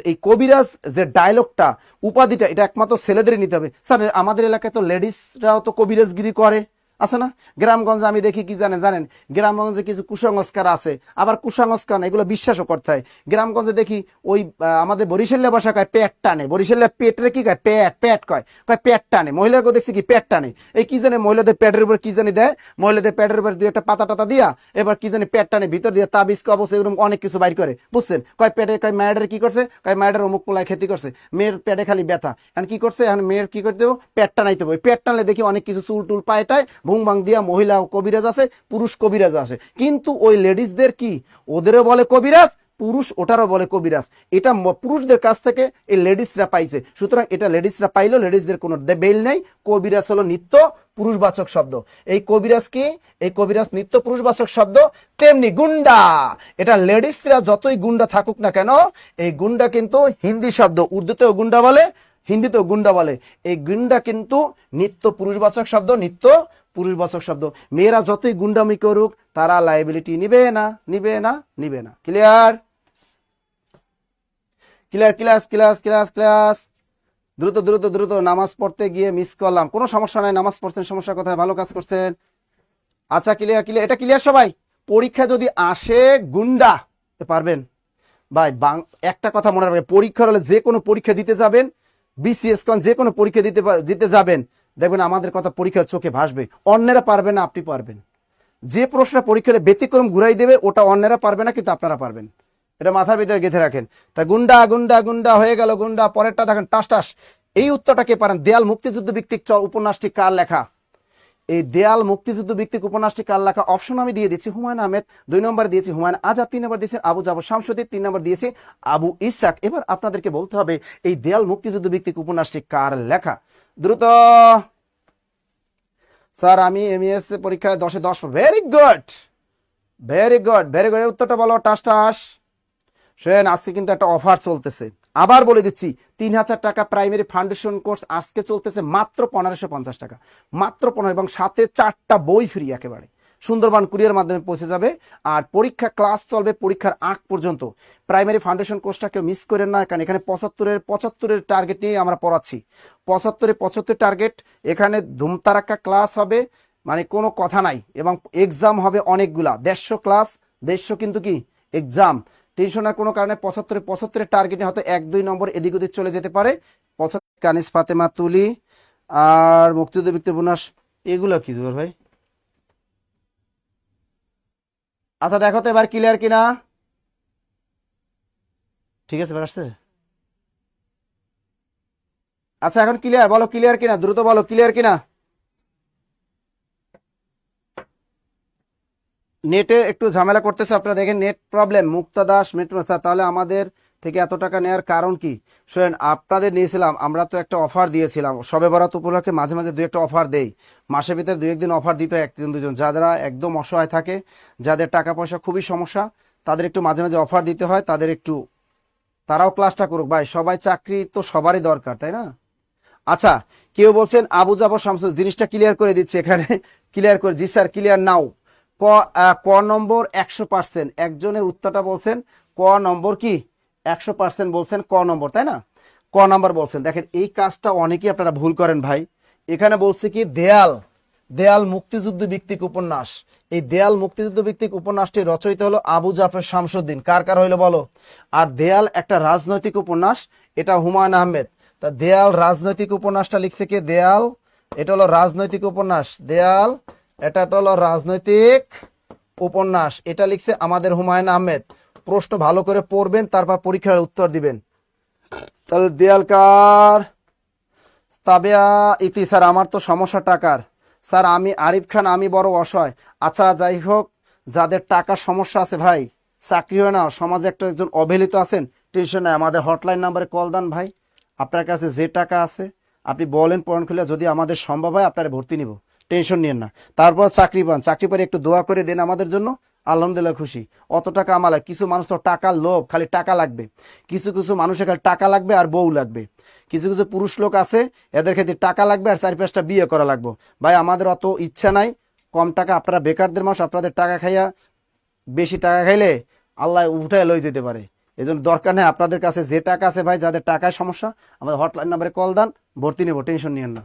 এই কবিরাজ যে ডায়লগটা, উপাধিটা, এটা একমাত্র ছেলেদেরই নিতে হবে। স্যার আমাদের এলাকায় তো লেডিসরাও তো কবিরাজগিরি করে, আছে না? গ্রামগঞ্জে আমি দেখি কি জানেন, গ্রামগঞ্জে কিছু কুসংস্কার আছে, আবার কুসংস্কার না, এগুলো বিশ্বাসও করতে হয়। গ্রামগঞ্জে দেখি ওই আমাদের বরিশালের ভাষা কয় পেট টানে, বরিশালের পেটের কি কয়? পেট, পেট কয় পেট টানে। মহিলাদেরকে দেখছি কি পেট টানে, এই কি জানে মহিলাদের পেটের উপর কি জানি দেয়, মহিলাদের পেটের উপর দুই একটা পাতা টাতা দিয়া এবার কি জানি পেট টানে, ভিতর দিয়ে তাবিজ কবজ এরকম অনেক কিছু বাইর করে, বুঝছেন? কয় পেটে, কয় মায়ের কি করছে, কয় মায়ের অমুক পোলায় ক্ষতি করছে, মেয়ের পেটে খালি ব্যথা, এখন কি করছে, এখন মেয়ের কি করতে দেবো? পেট টানাইতে হবে। পেট টানলে দেখি অনেক কিছু চুল টুল পায়টায় ভুং ভাং দিয়া মহিলা কবিরাজ আছে, পুরুষ কবিরাজ আছে, কিন্তু ওই লেডিসদের কি ওদেরও বলে কবিরাজ, পুরুষ ওটারও বলে কবিরাজ। এটা পুরুষদের কাছ থেকে এই লেডিসরা পাইছে, সুতরাং এটা লেডিসরা পাইলো, লেডিসদের কোনো বেল নেই। কবিরাজ হলো নিত্য পুরুষবাচক শব্দ। এই কবিরাজ কি? এই কবিরাজ নিত্য পুরুষবাচক শব্দ। তেমনি গুন্ডা, এটা লেডিসরা যতই গুন্ডা থাকুক না কেন, এই গুন্ডা কিন্তু হিন্দি শব্দ, উর্দুতেও গুন্ডা বলে, হিন্দিতেও গুন্ডা বলে। এই গুন্ডা কিন্তু নিত্য পুরুষবাচক শব্দ, নিত্য পুরুষবাচক শব্দ। মেয়েরা যতই গুন্ডামি করুক তারা লাইবিলিটি নিবে না, নিবে না, নিবে না। Clear? Clear? Class class class class. দ্রুত দ্রুত দ্রুত। নামাজ পড়তে গিয়ে মিস করলাম, কোনো সমস্যা নাই, নামাজ পড়ছেন, সমস্যা কোথায়, ভালো কাজ করছেন। আচ্ছা ক্লিয়ার ক্লিয়ার, এটা ক্লিয়ার সবাই? পরীক্ষা যদি আসে গুন্ডা পারবেন ভাই, একটা কথা মনে রাখবেন, পরীক্ষা হলে যে কোনো পরীক্ষা দিতে যাবেন, বিসিএস কন যে কোনো পরীক্ষা দিতে যাবেন, দেখবেন আমাদের কথা পরীক্ষার চোখে ভাসবে। অন্যেরা পারবে না, আপনি পারবেন। যে প্রশ্ন পরীক্ষায় ব্যতিক্রম ঘুরাই দেবে ওটা অন্যেরা পারবে না, কিন্তু আপনারা পারবেন। এটা মাথার ভিতরে গেঁথে রাখেন। তা গুন্ডা গুন্ডা গুন্ডা হয়ে গেল গুন্ডা। পরেরটা দেখেন, টাস টাস। এই উত্তরটা কে পারেন? দেয়াল মুক্তিযুদ্ধ ভিত্তিক উপন্যাসটি কার লেখা? এই দেয়াল মুক্তিযুদ্ধ ভিত্তিক উপন্যাসটি কার লেখা? অপশন আমি দিয়ে দিচ্ছি, হুমায়ুন আহমেদ। 2 নম্বর দিয়েছি হুমায়ুন আজাদ, 3 নম্বর দিয়েছি আবু জাফর শামসুদ্দিন, 3 নম্বর দিয়েছি আবু ইসহাক। এবার আপনাদেরকে বলতে হবে এই দেয়াল মুক্তিযুদ্ধ ভিত্তিক উপন্যাসটি কার লেখা। দ্রুত। স্যার আমি এমএস পরীক্ষায় 10-এ 10। Very good, very good, very good. উত্তরটা বলো, টাস টাস। শোনেন, আজকে কিন্তু একটা অফার চলতেছে, আবার বলে দিচ্ছি। 3000 টাকা প্রাইমারি ফাউন্ডেশন কোর্স আজকে চলতেছে মাত্র 1550 টাকা, মাত্র 15, এবং সাথে 4টা বই ফ্রি একেবারে, সুন্দরবন কুরিয়ার মাধ্যমে পৌঁছে যাবে। আর পরীক্ষা ক্লাস চলবে পরীক্ষার আগ পর্যন্ত। প্রাইমারি ফাউন্ডেশন কোর্সটা কেউ মিস করেন না, কারণ এখানে 75-এর টার্গেট নিয়ে আমরা পড়াচ্ছি। 75 টার্গেট, এখানে ধুমতারাক্কা ক্লাস হবে, মানে কোনো কথা নাই। এবং এক্সাম হবে অনেকগুলা, 150 ক্লাস, 150 কিন্তু কি এক্সাম। টেনশনের কোনো কারণে 75-এর টার্গেটে হয়তো 1-2 নম্বর এদিক ওদিক চলে যেতে পারে। 75 কানিস ফাতেমা তুলি আর মুক্তিযুদ্ধ ভিত্তিক উপন্যাস, এগুলো কি জোর ভাই? আচ্ছা দেখো তো এবার ক্লিয়ার কিনা। ঠিক আছে, এবার আসছে। আচ্ছা এখন ক্লিয়ার, বলো ক্লিয়ার কিনা, দ্রুত বলো ক্লিয়ার কিনা। নেটে একটু ঝামেলা করতেছে, আপনারা দেখেন নেট প্রবলেম। মুক্তা দাস মেট্রো, তাহলে আমাদের থেকে এত টাকা নেওয়ার কারণ কি? শোনেন, আপনাদের নিয়েছিলাম, আমরা তো একটা অফার দিয়েছিলাম শবে বরাত উপলক্ষে, মাঝে মাঝে 2-একটা অফার দেই, মাসের ভিতরে 2-1 দিন অফার দিতে, 1-2 জন যারা একদম অসহায় থাকে, যাদের টাকা পয়সা খুবই সমস্যা, তাদের একটু মাঝে মাঝে অফার দিতে হয়, তাদের একটু, তারাও ক্লাসটা করুক ভাই। সবাই চাকরি তো সবারই দরকার, তাই না? আচ্ছা, কেউ বলছেন আবু জাফর শামসুল, জিনিসটা ক্লিয়ার করে দিচ্ছে এখানে, ক্লিয়ার করে। জি স্যার, ক্লিয়ার নাও। ক নম্বর 100%, একজনের উত্তরটা বলছেন ক নম্বর কি 100% বলছেন, ক নম্বর, তাই না? ক নম্বর বলছেন। দেখেন এই কাজটা অনেকেই আপনারা ভুল করেন ভাই। এখানে বলছে কি দেয়াল, দেয়াল মুক্তিযুদ্ধ ভিত্তিক উপন্যাস। এই দেয়াল মুক্তিযুদ্ধ ভিত্তিক উপন্যাসটি রচয়িতা হলো আবু জাফর শামসুদ্দিন। কার কার হইলো বলো? আর দেয়াল একটা রাজনৈতিক উপন্যাস, এটা হুমায়ুন আহমেদ। তা দেয়াল রাজনৈতিক উপন্যাসটা লিখছে কে? দেয়াল, এটা হলো রাজনৈতিক উপন্যাস। দেয়াল, এটা হলো রাজনৈতিক উপন্যাস, এটা লিখছে আমাদের হুমায়ুন আহমেদ। প্রশ্ন ভালো করে পড়বেন, তারপর পরীক্ষার উত্তর দিবেন। তাহলে দেয়াল কার? তাবিয়া ইতি। স্যার আমার তো সমস্যা টাকার। স্যার আমি আরিফ খান, আমি বড় অসহায়। আচ্ছা যাই হোক, যাদের টাকার সমস্যা আছে ভাই, চাকরি হয় না, সমাজে একজন অবহেলিত আছেন, টেনশন নাই, আমাদের হটলাইন নাম্বারে কল দেন ভাই। আপনার কাছে যে টাকা আছে আপনি বলেন, পড়ান খুলে, যদি আমাদের সম্ভব হয় আপনারা ভর্তি নিব, টেনশন নিয়েন না। তারপর চাকরি পান, চাকরি পরে একটু দোয়া করে দেন আমাদের জন্য, আলহামদুলিল্লাহ খুশি। অত টাকা আমালা, কিছু মানুষ তো টাকার লোভ, খালি টাকা লাগবে। কিছু কিছু মানুষের খালি টাকা লাগবে আর বউ লাগবে। কিছু কিছু পুরুষ লোক আছে, এদের ক্ষেত্রে টাকা লাগবে আর 4-5টা বিয়ে করা লাগবে। ভাই আমাদের অত ইচ্ছা নাই, কম টাকা, আপনারা বেকারদের মানুষ, আপনাদের টাকা খাইয়া, বেশি টাকা খাইলে আল্লাহ উঠায় লই যেতে পারে। এই জন্য দরকার নেই, আপনাদের কাছে যে টাকা আছে ভাই, যাদের টাকায় সমস্যা, আমাদের হটলাইন নাম্বারে কল দেন, ভর্তি নেব, টেনশন নিয়েন না।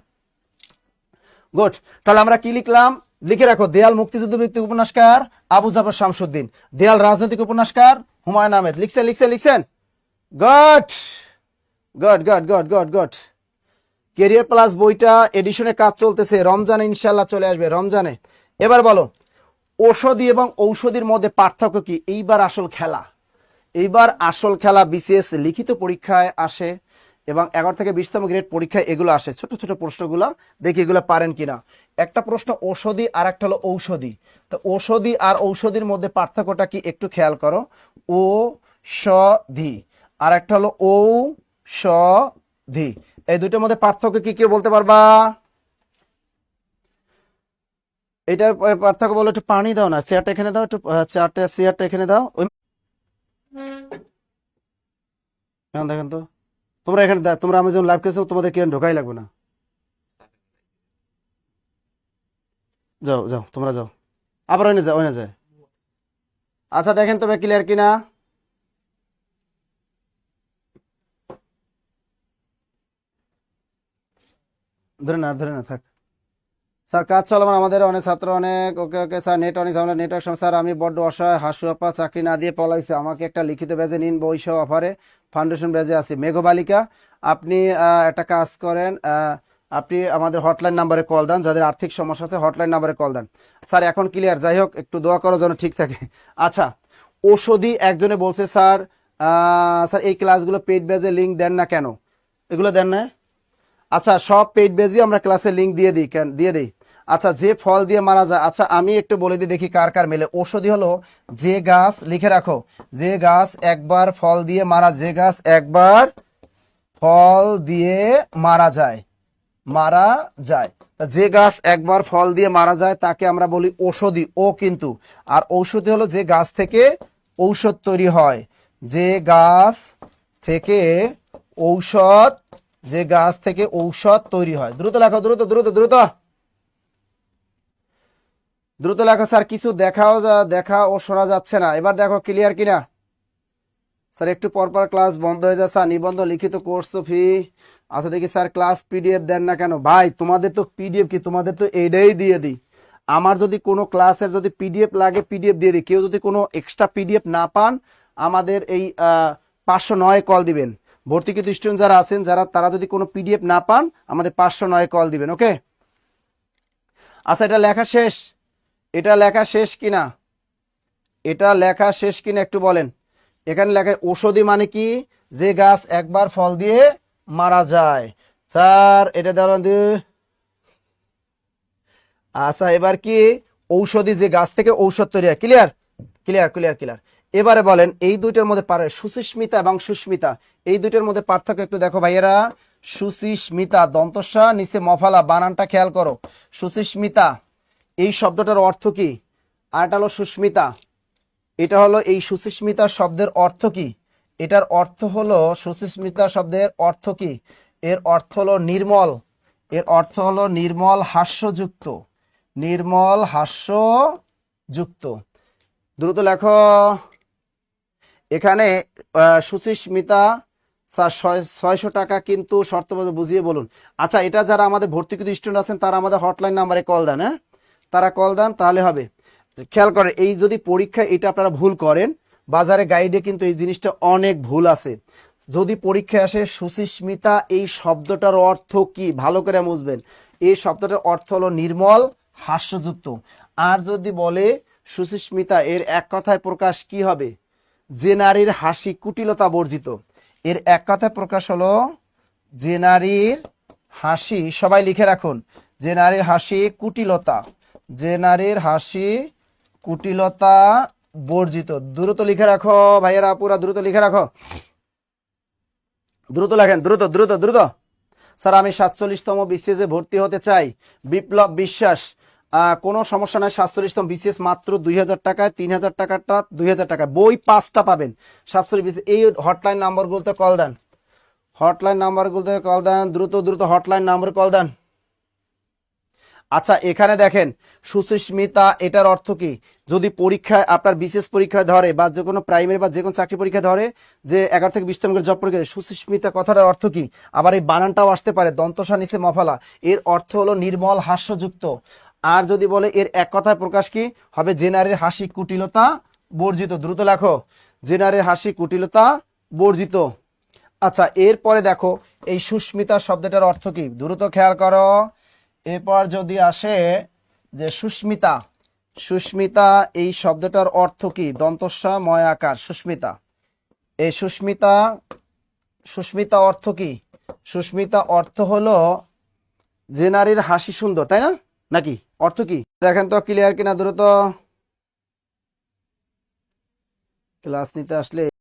গুড, তাহলে আমরা কি লিখলাম? লিখে রাখো, দেয়াল মুক্তিযুদ্ধ ভিত্তিক উপন্যাসকার আবু জাফর শামসুদ্দিন, দেয়াল রাজনৈতিক উপন্যাসকার হুমায়ুন আহমেদ। লিখছেন লিখছেন লিখছেন। Good good good good good good. Career plus বইটা এডিশনে কাজ চলতেছে, রমজানে ইনশাল্লাহ চলে আসবে, রমজানে। এবার বলো, ঔষধি এবং ঔষধির মধ্যে পার্থক্য কি? এইবার আসল খেলা, এইবার আসল খেলা। বিসিএস লিখিত পরীক্ষায় আসে, এবং 11 থেকে 20তম গ্রেড পরীক্ষায় এগুলো আসে, ছোট ছোট প্রশ্নগুলো, দেখি এগুলো পারেন কিনা। একটা প্রশ্ন ঔষধি আর একটা হলো ঔষধি। তো ঔষধি আর ঔষধির মধ্যে পার্থক্যটা কি একটু খেয়াল করো। ঔষধি আর একটা হলো ঔষধি, এই দুটোর মধ্যে পার্থক্য কি কেউ বলতে পারবা? এটার পার্থক্য বলো, একটু পানি দাও না, চেয়ারটা এখানে দাও, একটু চেয়ারটা এখানে দাও। দেখেন তো, তোমরা এখানে তোমরা আমি যখন লাইভ করেছো তোমাদের কেন ঢোকাই লাগবে না। যাও যাও তোমরা যাও, আবার ওইনে যাও, ওইনে যায়। আচ্ছা দেখেন তবে ক্লিয়ার কিনা। ধরে না থাক। স্যার কাজ চলমান, আমাদের অনেক ছাত্র অনেক। ওকে ওকে স্যার, নেট অনেক ঝামেলা, নেটওয়ার্ক সমস্যা। স্যার আমি বড্ড অসহায়, হাসু আপা চাকরি না দিয়ে পলাইছে, আমাকে একটা লিখিত ব্যাজে নিন, বই সহ অফারে ফাউন্ডেশন ব্যাজে আছি। মেঘবালিকা, আপনি একটা কাজ করেন, আপনি আমাদের হটলাইন নাম্বারে কল দেন, যাদের আর্থিক সমস্যা আছে হটলাইন নাম্বারে কল দেন। স্যার এখন ক্লিয়ার, যাই হোক একটু দোয়া করো যেন ঠিক থাকে। আচ্ছা, ঔষধি একজনে বলছে স্যার, স্যার এই ক্লাসগুলো পেইড ব্যাজে লিঙ্ক দেন না কেন? এগুলো দেন না? আচ্ছা, সব পেইড বেজই আমরা ক্লাসে লিংক দিয়ে দিই, কেন দিয়ে দিই। আচ্ছা, যে ফল দিয়ে মারা যায়, আচ্ছা আমি একটু বলে দিই দেখি কার কার মেলে। ঔষধি হলো যে গাছ, লিখে রাখো, যে গাছ একবার ফল দিয়ে মারা, যে গাছ একবার ফল দিয়ে মারা যায়, মারা যায়। তা যে গাছ একবার ফল দিয়ে মারা যায় তাকে আমরা বলি ঔষধি, ও কিন্তু। আর ঔষধি হলো যে গাছ থেকে ঔষধ তৈরি হয়, যে গাছ থেকে ঔষধ, যে গাছ থেকে ঔষধ তৈরি হয়। দ্রুত লেখো, দ্রুত দ্রুত দ্রুত দ্রুত লেখো। স্যার কিছু দেখা ও শোনা যাচ্ছে না, এবার দেখো ক্লিয়ার কিনা। স্যার একটু পরপর ক্লাস বন্ধ হয়ে যায়। স্যার নিবন্ধ লিখিত কোর্স ফি। আচ্ছা দেখি স্যার ক্লাস পিডিএফ দেন না কেন? ভাই তোমাদের তো পিডিএফ কি, তোমাদের তো এটাই দিয়ে দিই। আমার যদি কোনো ক্লাসের যদি পিডিএফ লাগে পিডিএফ দিয়ে দিই। কেউ যদি কোনো এক্সট্রা পিডিএফ না পান, আমাদের এই 509 কল দিবেন। ভর্তিকৃত স্টুডেন্ট যারা আছেন, তারা যদি কোনো পিডিএফ না পান, আমাদের 509 কল দিবেন। ওকে, আচ্ছা এটা লেখা শেষ, এটা লেখা শেষ কিনা, এটা লেখা শেষ কিনা একটু বলেন। এখানে লেখা ঔষধি মানে কি, যে গাছ একবার ফল দিয়ে মারা যায়। স্যার এটা ধরেন। আচ্ছা এবার কি, ঔষধি যে গাছ থেকে ঔষধ তৈরি হয়। Clear clear clear clear. এবারে বলেন এই দুইটার মধ্যে পারে, সুচিস্মিতা এবং সুস্মিতা, এই দুইটার মধ্যে পার্থক্য একটু দেখো ভাইয়েরা। সুচিস্মিতা, দন্তস্বা নিচে মফালা, বানানটা খেয়াল করো। সুচিস্মিতা এই শব্দটার অর্থ কি? আর এটা হলো সুস্মিতা, এটা হলো এই সুচিস্মিতা শব্দের অর্থ কি? এটার অর্থ হলো, সুচিস্মিতা শব্দের অর্থ কি? এর অর্থ হলো নির্মল, এর অর্থ হলো নির্মল হাস্যযুক্ত, নির্মল হাস্যযুক্ত। দ্রুত লেখো। এখানে সুচিস্মিতা স্যার 600 টাকা কিন্তু শর্তভাবে বুঝিয়ে বলুন। আচ্ছা এটা যারা আমাদের ভর্তিকৃত স্টুডেন্ট আছেন তারা আমাদের হটলাইন নাম্বারে কল দেন, হ্যাঁ তারা কল দেন তাহলে হবে। খেয়াল করেন, এই যদি পরীক্ষায় এটা আপনারা ভুল করেন, বাজারে গাইডে কিন্তু এই জিনিসটা অনেক ভুল আছে। যদি পরীক্ষায় আসে সুচিস্মিতা এই শব্দটার অর্থ কি ভালো করে বুঝবেন। এই শব্দটার অর্থ হলো নির্মল হাস্যযুক্ত। আর যদি বলে সুচিস্মিতা, এর এক কথায় প্রকাশ কি হবে? যে নারীর হাসি কুটিলতা বর্জিত। এর এক কথায় প্রকাশ হলো যে নারীর হাসি, সবাই লিখে রাখুন, যে নারীর হাসি কুটিলতা, যে নারীর হাসি কুটিলতা বর্জিত। দ্রুত লিখে রাখো ভাইয়েরা, পুরা দ্রুত লিখে রাখো, দ্রুত লেখেন, দ্রুত দ্রুত দ্রুত। স্যার আমি 47তম বিসিএসে ভর্তি হতে চাই, বিপ্লব বিশ্বাস। কোনো সমস্যা নাই, 47তম বিসিএস মাত্র 2000 টাকায়, 3000 টাকাটা 2000 টাকা, বই 5টা পাবেন। 47 বিসিএস এই হটলাইন নাম্বারগুলোতে কল দেন, হটলাইন নাম্বারগুলোতে কল দেন, দ্রুত দ্রুত হটলাইন নাম্বারে কল দেন। আচ্ছা এখানে দেখেন সুচিস্মিতা এটার অর্থ কি? যদি পরীক্ষায় আপনার বিশেষ পরীক্ষায় ধরে বা যে কোনো প্রাইমারি বা যে কোনো চাকরি পরীক্ষায় ধরে যে 11 থেকে 20তম জব পরীক্ষা, সুচিস্মিতা কথাটার অর্থ কি? আবার এই বানানটাও আসতে পারে, দন্তসা নিচে মফালা, এর অর্থ হলো নির্মল হাস্যযুক্ত। আর যদি বলে এর এক কথায় প্রকাশ কি হবে? যে নারীর হাসি কুটিলতা বর্জিত। দ্রুত লেখো, যে নারীর হাসি কুটিলতা বর্জিত। আচ্ছা এরপরে দেখো এই সুস্মিতা শব্দটার অর্থ কি, দ্রুত খেয়াল করো। এরপর যদি আসে যে সুস্মিতা, সুস্মিতা এই শব্দটার অর্থ কি? দন্তস্বা ময় আকার সুস্মিতা। এই সুস্মিতা, সুস্মিতা অর্থ কি? সুস্মিতা অর্থ হলো যে নারীর হাসি সুন্দর, তাই না? নাকি অর্থ কি দেখেন তো, ক্লিয়ার কিনা দ্রুত ক্লাস নিতে আসলে